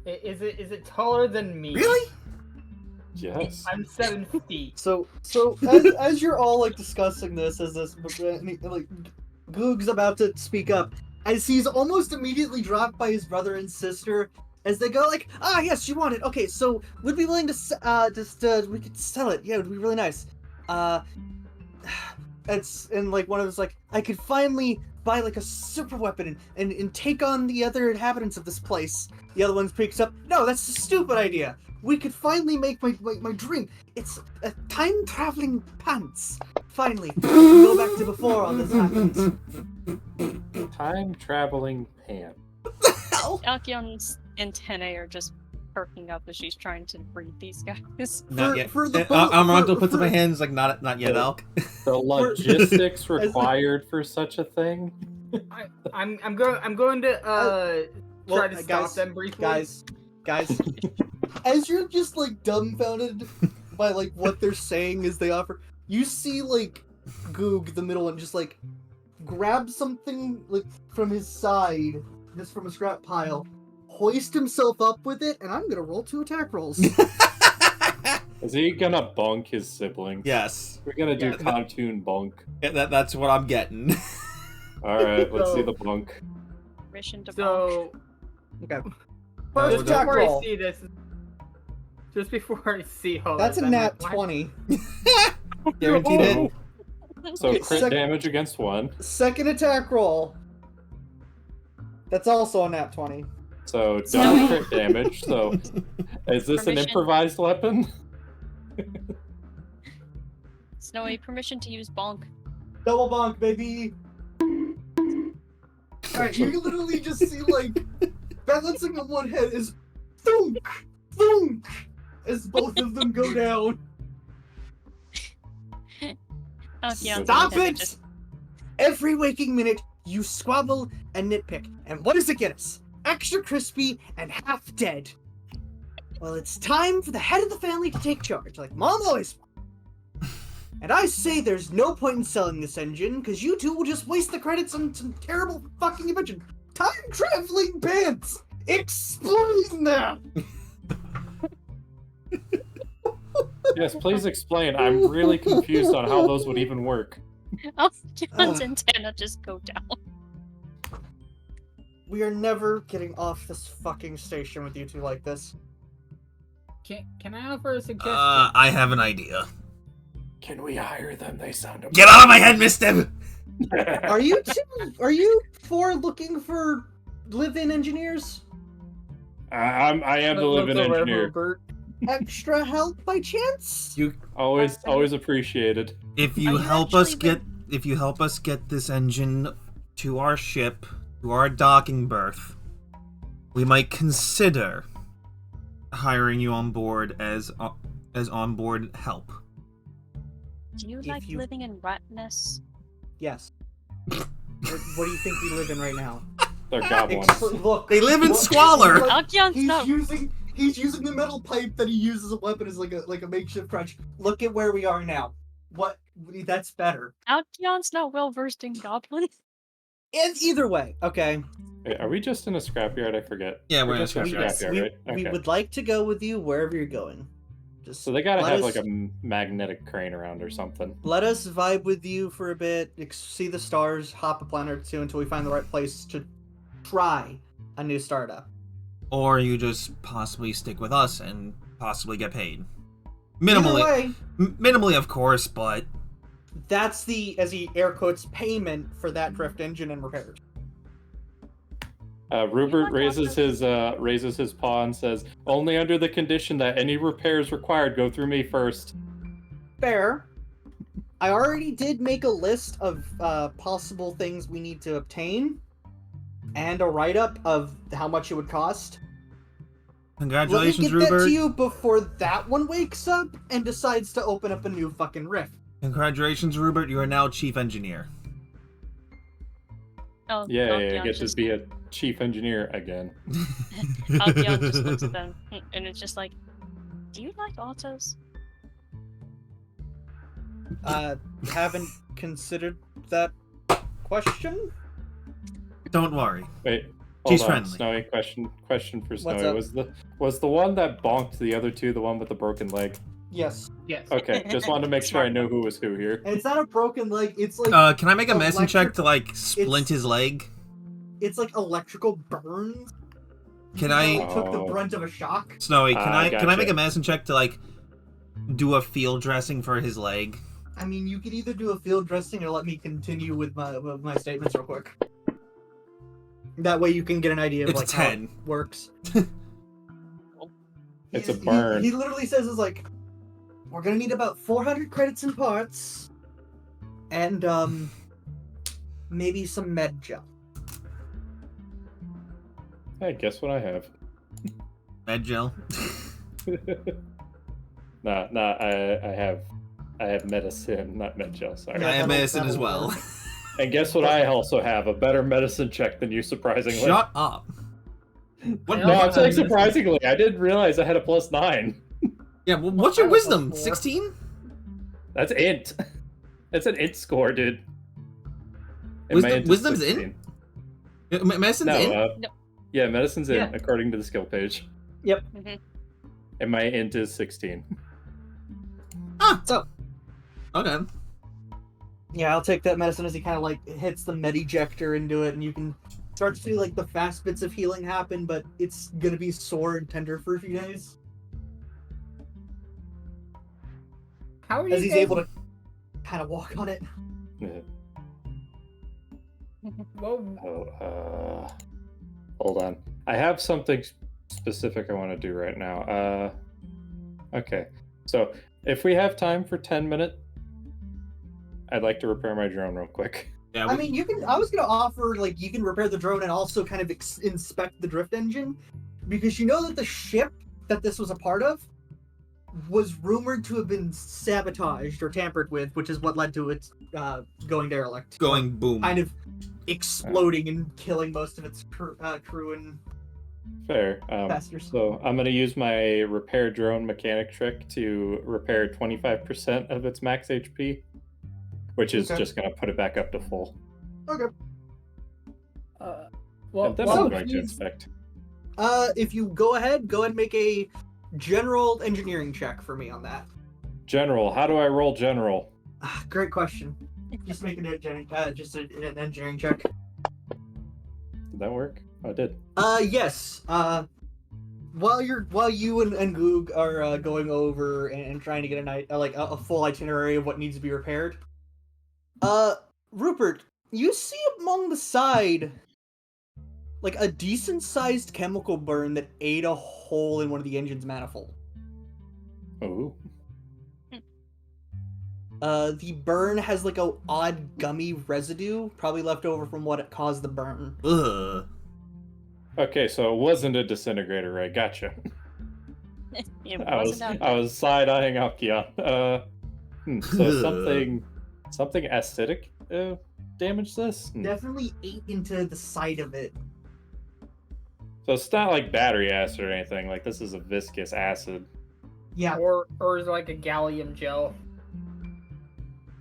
Is it taller than me? Really? Yes. I'm 7 feet. So as you're all like discussing this, as this like Goog's about to speak up, as he's almost immediately dropped by his brother and sister, as they go like, yes, you want it. Okay, so we'd be willing to we could sell it. Yeah, it would be really nice. And like one of us like, I could finally buy like a super weapon and take on the other inhabitants of this place. The other one speaks up, no, that's a stupid idea. We could finally make my dream. It's a time-traveling pants. Finally, we can go back to before all this happens. Time-traveling pan. Alcyon's antennae are just perking up as she's trying to breed these guys. Not yet. For the Amaranto puts up her hands like, not yet, Alk. The logistics required for such a thing. I'm going to try to stop them briefly. Guys, as you're just like dumbfounded by like what they're saying as they offer, you see like Goog, the middle one, just like grab something like from his side, just from a scrap pile, hoist himself up with it, and I'm gonna roll 2 attack rolls. Is he gonna bunk his sibling? Yes. We're gonna do pontoon bunk. Yeah, that's what I'm getting. Alright, let's see the bunk. Mission to So, Okay. No, First attack before I roll. see this, just before I see how That's a I'm nat like, 20. Guaranteed hit. So Okay, crit damage against 1. Second attack roll. That's also a nat 20. So double crit damage. So is this an Permission. improvised weapon? Snowy, permission to use bonk. Double bonk, baby! Alright, you literally just see, like, balancing on one head is thunk! Thunk! As both of them go down. Alcyon's Stop antennae it! just- Every waking minute, you squabble and nitpick. And what does it get us? Extra crispy and half dead. Well, it's time for the head of the family to take charge, like Mom always wanted. And I say there's no point in selling this engine, because you two will just waste the credits on some terrible fucking invention. Time-traveling pants! Explain them! Yes, please explain. I'm really confused on how those would even work. Alcyon's antenna just go down. We are never getting off this fucking station with you two like this. Can I offer a suggestion? I have an idea. Can we hire them? They sound Get out of my head, mister! Are you for looking for live-in engineers? I am the Look live-in over at engineer. Herbert. Extra help by chance? Always appreciated. If you Are you help us actually get this engine to our ship, to our docking berth, we might consider hiring you on board as onboard help. Do you If like you- living in ratness? Yes. What do you think we live in right now? They're goblins. Look, They live in look, squalor! look, Alcyon's not. He's using the metal pipe that he uses as a weapon as like a makeshift crutch. Look at where we are now. What? That's better. Alcyon's not well versed in goblins. And either way, okay. Wait, are we just in a scrapyard? I forget. Yeah, we're in a just in scrapyard. We, right? we Okay. would like to go with you wherever you're going. Just So they gotta let have us- like a magnetic crane around or something. Let us vibe with you for a bit, see the stars, hop a planet or two until we find the right place to try a new startup. Or you just possibly stick with us and possibly get paid. Either Minimally, way, minimally, of course, but that's the, as he air quotes, payment for that drift engine and repairs. Rupert raises his paw and says, "Only under the condition that any repairs required go through me first." Fair. I already did make a list of possible things we need to obtain, and a write-up of how much it would cost. Congratulations, Let me get that Rupert. to you before that one wakes up and decides to open up a new fucking rift. Congratulations, Rupert. You are now chief engineer. Oh, Yeah, Alcyon I get to just, be a chief engineer again. Alcyon just looks at them, and it's just like, do you like autos? Haven't considered that question? Don't worry. Wait, She's hold on. friendly. Snowy, question for What's Snowy. up? Was the one that bonked the other two the one with the broken leg? Yes. Yes. Okay, just wanted to make sure I know who was who here. And it's not a broken leg, it's like Can I make a medicine check electric- to like splint his leg? it's like electrical burns. Can He I, really took the brunt of a shock. Snowy? Can I Gotcha. make a medicine check to like do a field dressing for his leg? I mean, you could either do a field dressing or let me continue with my statements real quick. That way you can get an idea of It's like how 10. it works. It's a burn. He literally says is like, we're gonna need about 400 credits and parts, and maybe some med gel. Hey, guess what I have? Med gel. I have medicine, not med gel. Sorry. Yeah, I have that'll- medicine as that'll well. work. And guess what? I also have a better medicine check than you, surprisingly. Shut up. What? I No, also I'm saying have medicine. surprisingly. I didn't realize I had a +9. Yeah. Well, what's your I have a wisdom? +4. 16. That's int. That's an int score, dude. And my int is Wisdom's in? 16. Medicine's No, in. No. Yeah, medicine's in Yeah. according to the skill page, Mhm. and my int is 16. So Okay. yeah, I'll take that medicine as he kind of like hits the med ejector into it, and you can start to see like the fast bits of healing happen, but it's gonna be sore and tender for a few days How are you as he's guys... able to kind of walk on it. Whoa. Hold on. I have something specific I want to do right now. Okay. So if we have time for 10 minutes, I'd like to repair my drone real quick. Yeah. I mean, you can. I was gonna offer like you can repair the drone and also kind of inspect the drift engine, because you know that the ship that this was a part of was rumored to have been sabotaged or tampered with, which is what led to its going derelict. going boom. Kind of exploding and killing most of its crew and Fair. passengers. So I'm going to use my repair drone mechanic trick to repair 25% of its max HP, which is Okay. just going to put it back up to full. Okay. Well, And then while I'm going to he's- inspect. If you go ahead and make a general engineering check for me on that. General, how do I roll general? Great question. Just make an engineering check. Did that work? Oh, it did. Yes. While you and Goog are going over and trying to get a full itinerary of what needs to be repaired, Rupert, you see among the side like a decent sized chemical burn that ate a hole in one of the engine's manifold. Ooh. The burn has like a odd gummy residue, probably left over from what it caused the burn. Ugh. Okay, so it wasn't a disintegrator, right? Gotcha. It I was wasn't I was side-eyeing Alkion. So something acidic damaged this? Definitely ate into the side of it. So it's not like battery acid or anything. Like this is a viscous acid. Yeah, or is it like a gallium gel?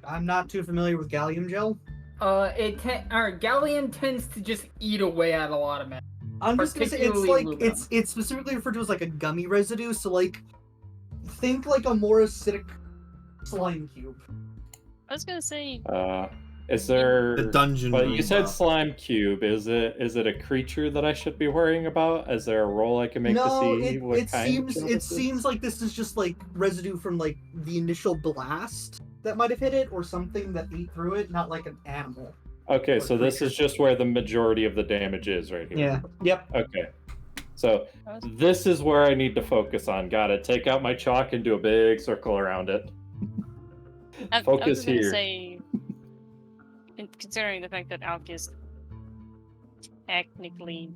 I'm not too familiar with gallium gel. Gallium tends to just eat away at a lot of matter. I'm just gonna say it's Particularly like aluminum. it's specifically referred to as like a gummy residue. So like, think like a more acidic slime cube. I was gonna say, Is there The dungeon. But you said Roomba. slime cube. Is it a creature that I should be worrying about? Is there a roll I can make No, to see what it kind seems of it this is? seems like this is just like residue from like the initial blast that might have hit it, or something that ate through it, not like an animal. Okay, so this is just where the majority of the damage is right here. Yeah. Yep. Okay. So this is where I need to focus on. Got it. Take out my chalk and do a big circle around it. I Focus was gonna here. say, considering the fact that Alk is technically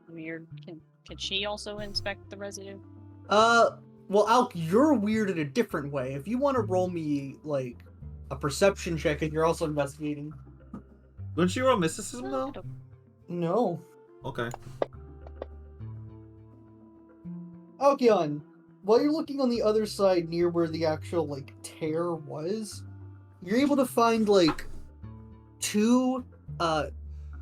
weird, can she also inspect the residue? Well, Alk, you're weird in a different way. If you want to roll me like a perception check, and you're also investigating. Don't you roll mysticism though? No. Okay. Alkion, while you're looking on the other side near where the actual like tear was, you're able to find like 2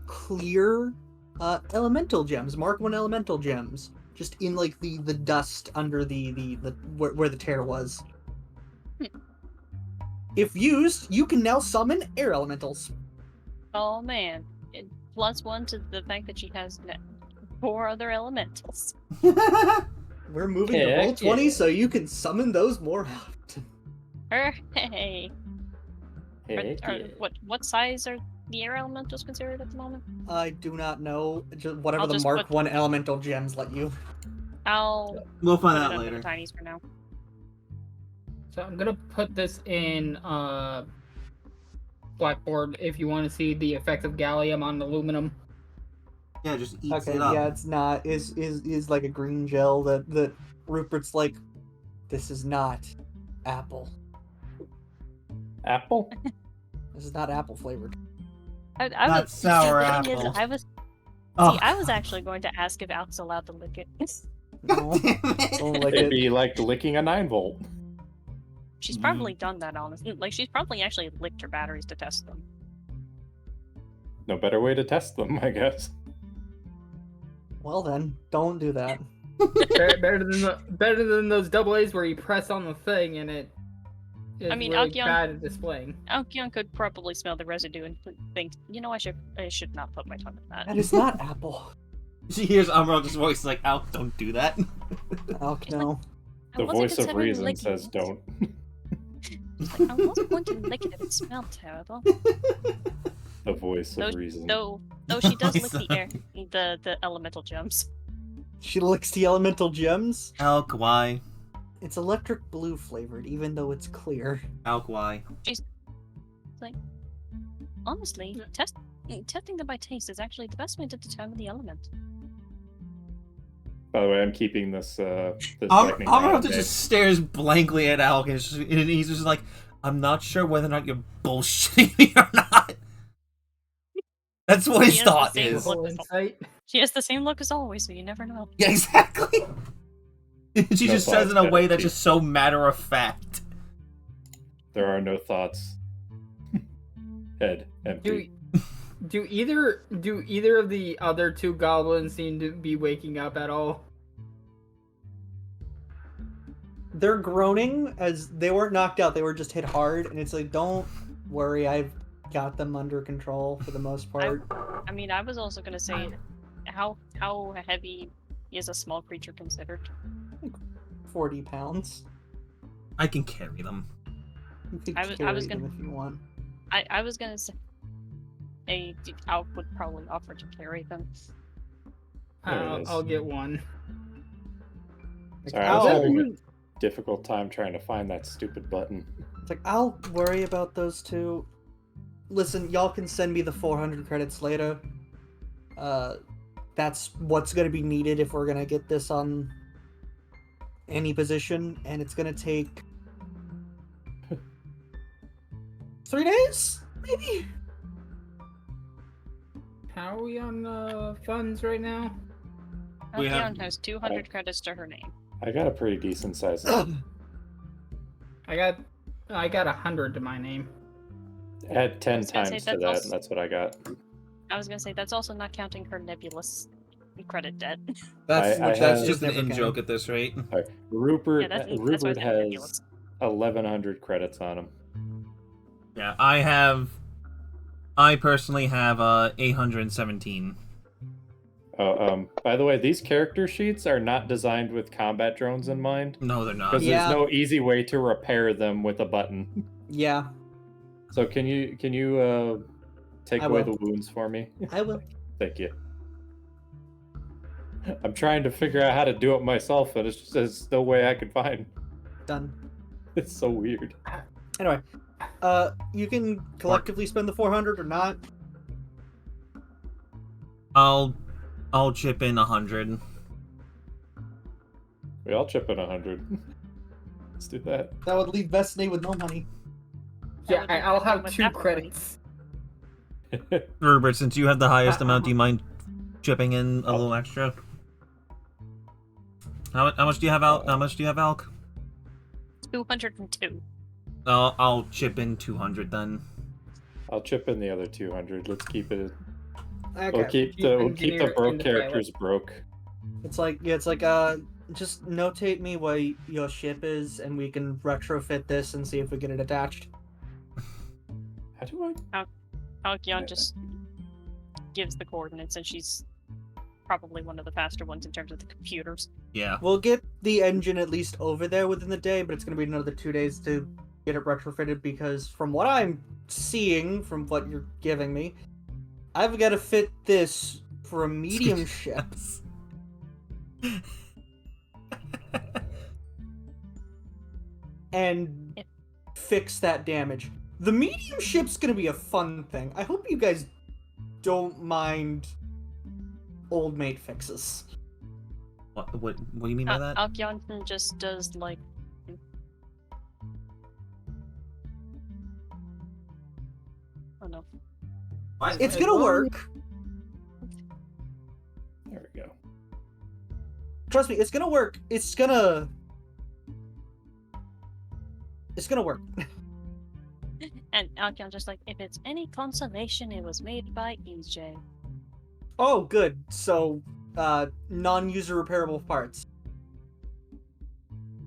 clear elemental gems, Mark 1 elemental gems, just in like the dust under the where the tear was. If used, you can now summon air elementals. Oh man, +1 to the fact that she has 4 other elementals. We're moving to roll 20, so you can summon those more often. Hey. What size are the air elementals considered at the moment? I do not know. Just whatever I'll the just Mark put- 1 elemental gems let you. We'll find put it out under later. the tinies for now. So I'm gonna put this in Blackboard if you want to see the effect of gallium on aluminum. Yeah, just eats Okay, it up. yeah, it's not. Is like a green gel that Rupert's like, this is not apple. Apple? This is not apple flavored. I Not was, sour the thing is, apple. I I was actually going to ask if Alk's allowed to lick it. No, God damn it. don't like It'd it. be like licking a 9-volt. She's probably done that, honestly. Like, she's probably actually licked her batteries to test them. No better way to test them, I guess. Well then, don't do that. better than those double A's where you press on the thing and it is I mean, really Alkion- bad at displaying. Alkion could probably smell the residue and think, you know, I should not put my tongue in that. That is not apple. She hears Umbro's voice like, Alk, don't do that. Alk, no. The I wasn't voice of considering reason licking says it. don't. Like, I wasn't going to lick it if it smelled terrible. The voice of reason. Though she does lick Voice the air, the elemental gems. She licks the elemental gems. Alk, why? It's electric blue flavored, even though it's clear. Alk, why? Honestly, testing them by taste is actually the best way to determine the element. By the way, I'm keeping this lightning rod Umbro in there. just stares blankly at Alk and he's just like, I'm not sure whether or not you're bullshitting me or not. That's what his He has the thought same is. look. Full insight. She has the same look as always, so you never know. Yeah, exactly. She No just says thoughts, in a way that's Betty. just so matter of fact. There are no thoughts. Head empty. Do either of the other 2 goblins seem to be waking up at all? They're groaning as they weren't knocked out, they were just hit hard, and it's like, don't worry, I've got them under control for the most part. I mean, I was also gonna say, how heavy is a small creature considered? 40 pounds. I can carry them. You could I was carry gonna- them if you want. I was gonna say, Alk would probably offer to carry them. There it is. I'll get one. Sorry, I was I'll, having a difficult time trying to find that stupid button. it's like, I'll worry about those 2. Listen, y'all can send me the 400 credits later. That's what's gonna be needed if we're gonna get this on any position, and it's gonna take 3 days, maybe. How are we on funds right now? We have- Alkion has 200 credits to her name. I got a pretty decent size. I got 100 to my name. Add 10 was gonna say, times to that's that, also- and that's what I got. I was gonna say, that's also not counting her nebulous credit debt. That's I which have- that's Just an never in counted. joke at this rate. Rupert, Yeah, that's why Rupert it's has nebulous. 1,100 credits on him. Yeah, I personally have 817. Oh, by the way, these character sheets are not designed with combat drones in mind, No, they're not. because Yeah. there's no easy way to repair them with a button. Yeah. So can you take I away will. the wounds for me? I will. Thank you. I'm trying to figure out how to do it myself, and it's just there's no way I can find. Done. It's so weird. Anyway, you can collectively spend the 400 or not. I'll chip in 100. We all chip in 100. Let's do that. That would leave Destiny with no money. Yeah, That would I'll be have with 2 half the money. credits. Rupert, since you have the highest amount, do you mind chipping in a little extra? How much do you have, Al? How much do you have, Alk? 202. I'll chip in 200 then. I'll chip in the other 200. Let's keep it. Okay. We'll keep the broke characters broke. It's like just notate me what your ship is, and we can retrofit this and see if we get it attached. How do I? Alkion just gives the coordinates, and she's probably one of the faster ones in terms of the computers. Yeah. We'll get the engine at least over there within the day, but it's going to be another 2 days to get it retrofitted because from what I'm seeing, from what you're giving me, I've got to fit this for a medium ship. And fix that damage. The medium ship's going to be a fun thing. I hope you guys don't mind old mate fixes. What do you mean by that? Alkion just does like. Oh no. It's gonna work. There we go. Trust me, it's gonna work. It's gonna work. And Alkion just like, if it's any consolation, it was made by EJ. Oh, good. So, non-user repairable parts.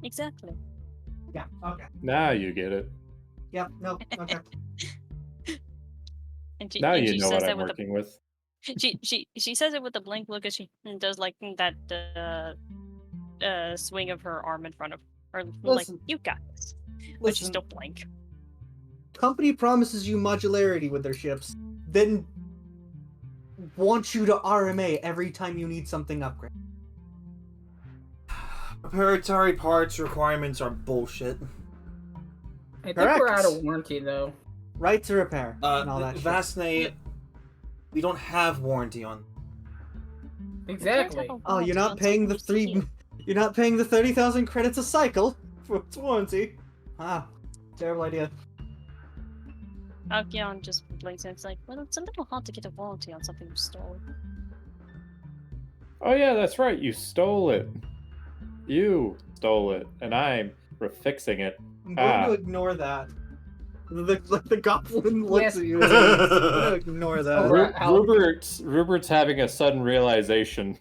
Exactly. Yeah. Okay. Now you get it. Yeah. No. Okay. And she, Now and you she know says what that I'm with working with. she says it with a blank look as she does like that swing of her arm in front of her, Listen. like, you got this. But she's Listen, still blank. company promises you modularity with their ships, then wants you to RMA every time you need something upgraded. Preparatory parts requirements are bullshit. I think Correct. we're out of warranty though. Right to repair and all that shit. Vastney, we don't have warranty on. Exactly. Oh, you're not paying the You're not paying the 30,000 credits a cycle for its warranty. Ah, terrible idea. Alkion just blinks and it's like, well, it's a little hard to get a warranty on something you stole. Oh yeah, that's right. You stole it. You stole it, and I'm fixing it. I'm going to ignore that. The goblin looks at you. I'm going to ignore that. Rupert's having a sudden realization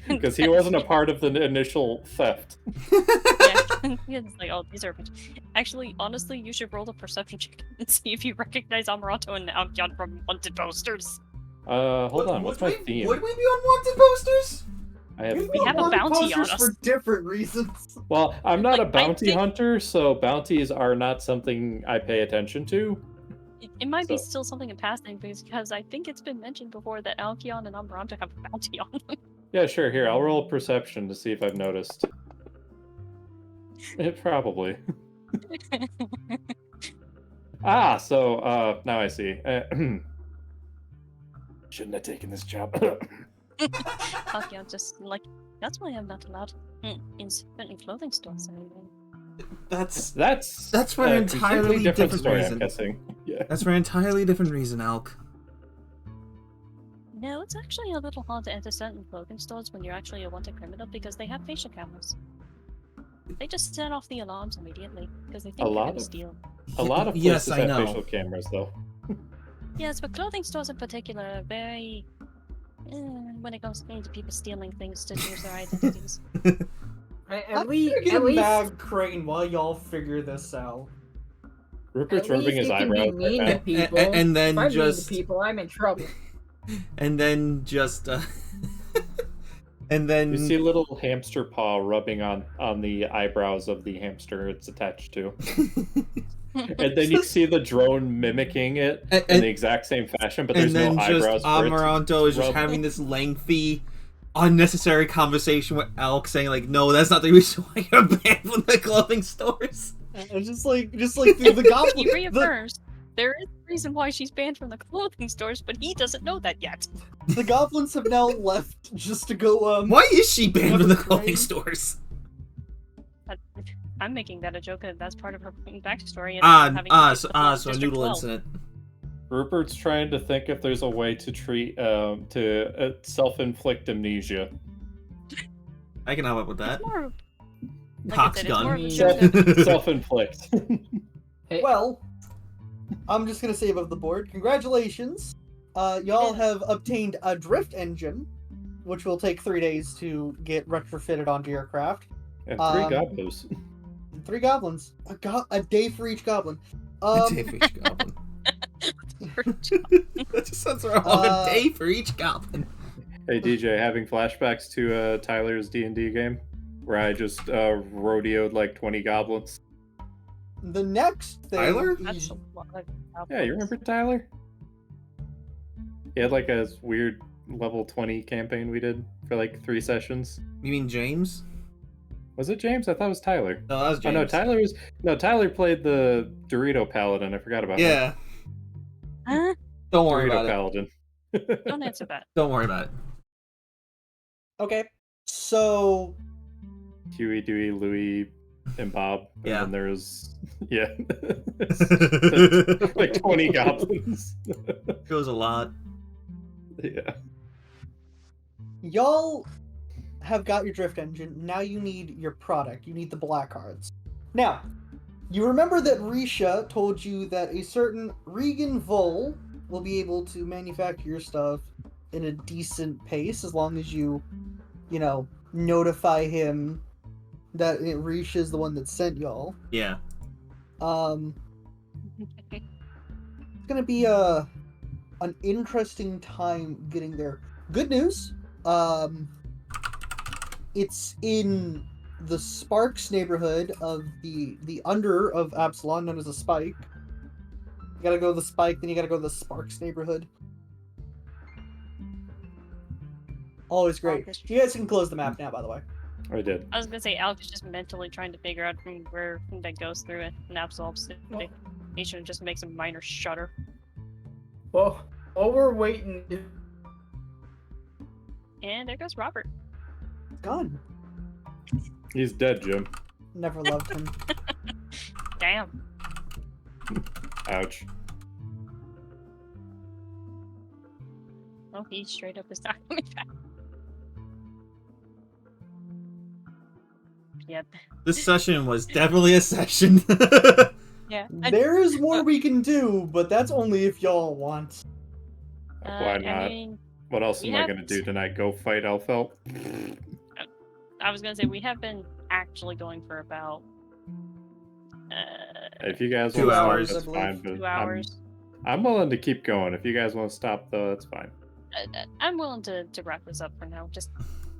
because he wasn't a part of the initial theft. Yeah, it's like, oh, these are. Actually, honestly, you should roll a perception check and see if you recognize Amaranto and Alkion from wanted posters. Hold on. What's my theme? Would we be on wanted posters? We have a bounty on us. For different reasons. Well, I'm not Like, a bounty hunter, so bounties are not something I pay attention to. It might be So- still something in passing because I think it's been mentioned before that Alkion and Amaranto have a bounty on them. Yeah, sure. Here, I'll roll perception to see if I've noticed. It probably. So now I see. Shouldn't have taken this job. Alkion just like, that's why I'm not allowed in certain clothing stores anymore. That's That's for an a entirely completely different story, reason. I'm guessing. Yeah. That's for an entirely different reason, Alk. No, it's actually a little hard to enter certain clothing stores when you're actually a wanted criminal because they have facial cameras. They just set off the alarms immediately because they think you're lot gonna of- steal. A lot of places Yes, I have know. facial cameras, though. Yes, but clothing stores in particular are very when it comes to people stealing things to use their identities. At least, Get a bag crane while y'all figure this out. Rupert's at least rubbing his you can eyebrows be mean right to now. people. And then if I'm mean just- to people, I'm in trouble. And then just and then You see a little hamster paw rubbing on the eyebrows of the hamster it's attached to. And then you see the drone mimicking it in the exact same fashion, but there's and then no eyebrows just for it to Amaranto is just rub. having this lengthy, unnecessary conversation with Elk, saying like, "No, that's not the reason why you're banned from the clothing stores." And just like the goblin. He reaffirms there is a reason why she's banned from the clothing stores, but he doesn't know that yet. The goblins have now left just to go. Why is she banned from the clothing train. stores? I'm making that a joke, and that's part of her backstory. And So Noodle 12. incident. Rupert's trying to think if there's a way to treat self-inflict amnesia. I can help with that. It's more, like I Cock's said, it's more of a gun. joke that- Self-inflict. Well, I'm just gonna say above the board, congratulations. Y'all have obtained a drift engine, which will take 3 days to get retrofitted onto your craft. And 3 gobos. 3 goblins. A day for each goblin. A day for each goblin. That just sounds wrong. A day for each goblin. Hey DJ, having flashbacks to Tyler's D&D game, where I just rodeoed like 20 goblins. The next thing. Tyler? That's a lot of Yeah, you remember Tyler? He had like a weird level 20 campaign we did for like 3 sessions. You mean James? Was it James? I thought it was Tyler. No, that was James. Oh no, Tyler played the Dorito Paladin. I forgot about Yeah. Huh? Don't worry Dorito about it. Paladin. Don't answer that. Don't worry about it. Okay, so Huey, Dewey, Louie, and Bob. And Yeah. then there's like 20 goblins. It was a lot. Yeah. y'all have got your drift engine. Now you need your product. You need the black cards. Now, you remember that Risha told you that a certain Regan Vol will be able to manufacture your stuff in a decent pace as long as you notify him that Risha is the one that sent y'all. Yeah. It's gonna be an interesting time getting there. Good news. It's in the Sparks neighborhood of the under of Absalon, known as the Spike. You gotta go to the Spike, then you gotta go to the Sparks neighborhood. Always great. You guys can close the map now, by the way. I did. I was gonna say Alex is just mentally trying to figure out from where that goes through it and absolves it. Well- He should just makes a minor shudder. Well, while we're waiting, And there goes Robert. Gone. He's dead, Jim. Never loved him. Damn. Ouch. Oh, he straight up is not coming back. Yep. This session was definitely a session. Yeah. There is more we can do, but that's only if y'all want. Why not? I mean, What else we am I have- gonna do tonight? Go fight Elfelt? I was gonna say we have been actually going for about If you guys 2 want to hours, stop, that's I fine. believe. But 2 hours. I'm willing to keep going. If you guys want to stop, though, that's fine. I'm willing to wrap this up for now, just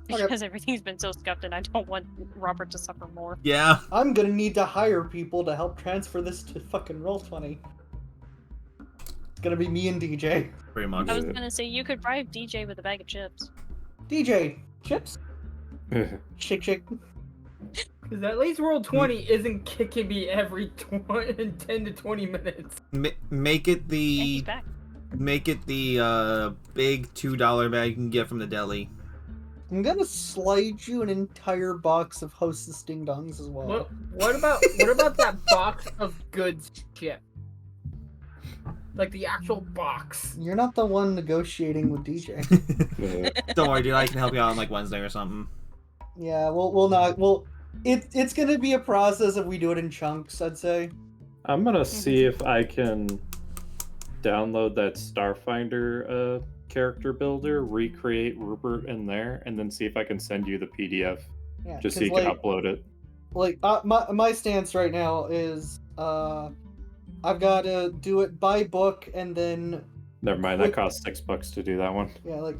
Okay. because everything's been so scuffed and I don't want Robert to suffer more. Yeah. I'm gonna need to hire people to help transfer this to fucking Roll20. It's gonna be me and DJ. Pretty much. I was gonna say you could bribe DJ with a bag of chips. DJ, chips? Shake, shake. because at least World 20 isn't kicking me every 10 to 20 minutes. Make it And he's the back. big $2 bag you can get from the deli. I'm gonna slide you an entire box of Hostess Ding Dongs as well. What about that box of goods ship? Like the actual box. You're not the one negotiating with DJ. Don't worry, dude. I can help you out on like Wednesday or something. Yeah, it's gonna be a process if we do it in chunks, I'd say. I'm gonna see if I can download that Starfinder character builder, recreate Rupert in there, and then see if I can send you the PDF Yeah, just so you 'cause, can upload it. my stance right now is I've got to do it by book and then Never mind, that costs $6 to do that one.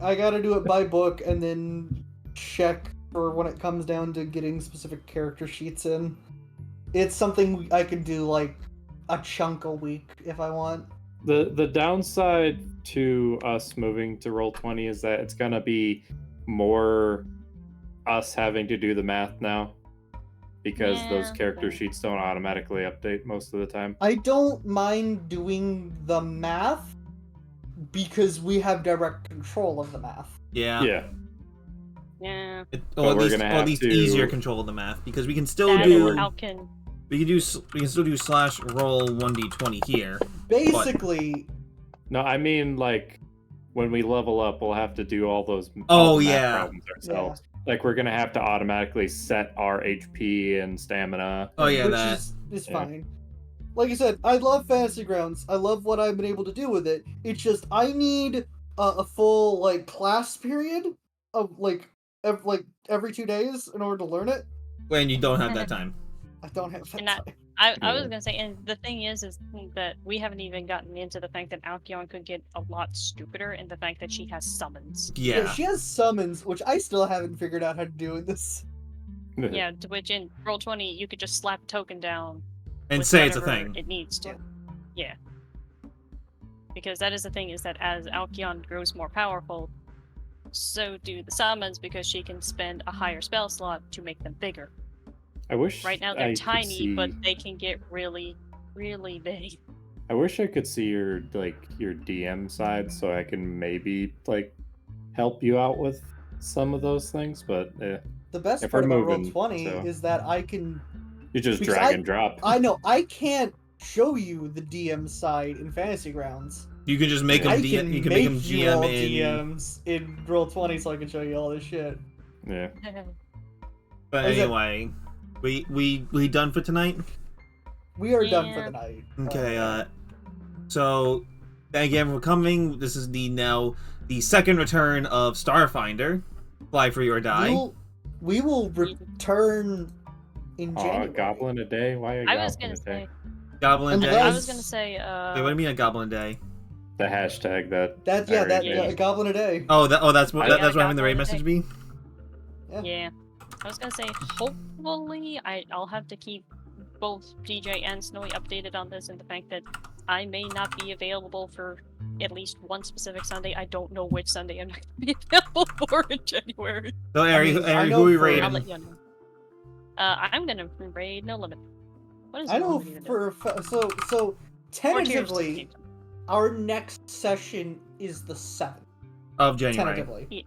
I got to do it by book and then check for when it comes down to getting specific character sheets in. It's something I could do like a chunk a week if I want. The downside to us moving to Roll20 is that it's gonna be more us having to do the math now, because those Yeah. character sheets don't automatically update most of the time. I don't mind doing the math because we have direct control of the math. Yeah. Yeah. Yeah. Or we're at gonna have least to- easier control of the math, because we can still That do and Alkin. we can still do /roll 1d20 here. Basically, No, I mean, like, when we level up, we'll have to do all those Oh, all the math yeah. problems ourselves. Like, we're gonna have to automatically set our HP and stamina. Oh yeah, which that. is Yeah. fine. Like I said, I love Fantasy Grounds. I love what I've been able to do with it. It's just I need a full like class period of like every 2 days in order to learn it. When you don't have that time. I don't have that And that- time. I was Yeah. gonna say, and the thing is that we haven't even gotten into the fact that Alkion could get a lot stupider, and the fact that she has summons. Yeah. She has summons, which I still haven't figured out how to do in this. Yeah, to which in Roll20 you could just slap a token down And with say it's a whatever thing. it needs to. Yeah. Because that is the thing, is that as Alkion grows more powerful, so do the summons, because she can spend a higher spell slot to make them bigger. I wish Right now I they're could tiny, but see- they can get really, really big. I wish I could see your DM side, so I can maybe like help you out with some of those things. But The best If part we're about moving, Roll20 so- is that I can. you just Because drag and drop. I know I can't show you the DM side in Fantasy Grounds. You can just make Yeah. them I DM. can You can make make them you all GM in. DMs in Roll20 so I can show you all this shit. Yeah. But Is it- anyway, we done for tonight. We are done for Yeah. the night. Okay. So thank you everyone for coming. This is the second return of Starfinder. Fly Free or Die. We will return in Aw, January. a goblin a day? Why a I goblin was gonna a day? say, Goblin Unless- Day. I was gonna say, Wait, what do you mean a Goblin Day? The hashtag that. That I already yeah. a goblin a day. That's what I that's what having the got raid one message today. be. yeah. I was gonna say, hopefully, I'll have to keep both DJ and Snowy updated on this, and the fact that I may not be available for at least one specific Sunday. I don't know which Sunday I'm not gonna be available for in January. So Ari, mean, I Ari, know who are we for- I'll raiding? let you know. I'm gonna raid No Limit. What is I No know Limit even do? so Four tiers tentatively our next session is the 7th. Of January. Tentatively.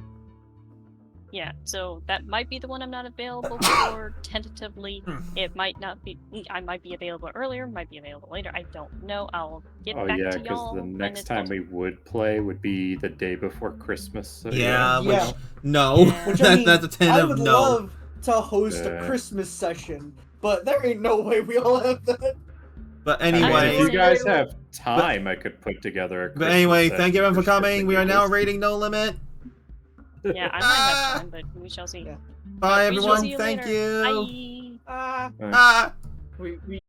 Yeah, so that might be the one I'm not available for. Tentatively, it might not be. I might be available earlier, might be available later. I don't know. I'll get Oh back yeah, to because y'all. the when next it's time possible. we would play would be the day before Christmas. So Yeah, Yeah. which no, Yeah. Which I mean, that's a I tentative would no. love to host a Yeah. Christmas session, but there ain't no way we all have that. But I mean, anyway, if you guys have time, I could put together a but Christmas anyway, session thank you everyone for shits coming. and We are now giggles. raiding No Limit. Yeah, I might have time, but we shall see. Yeah. Bye We shall everyone. see you Thank later. you. Bye. Ah. We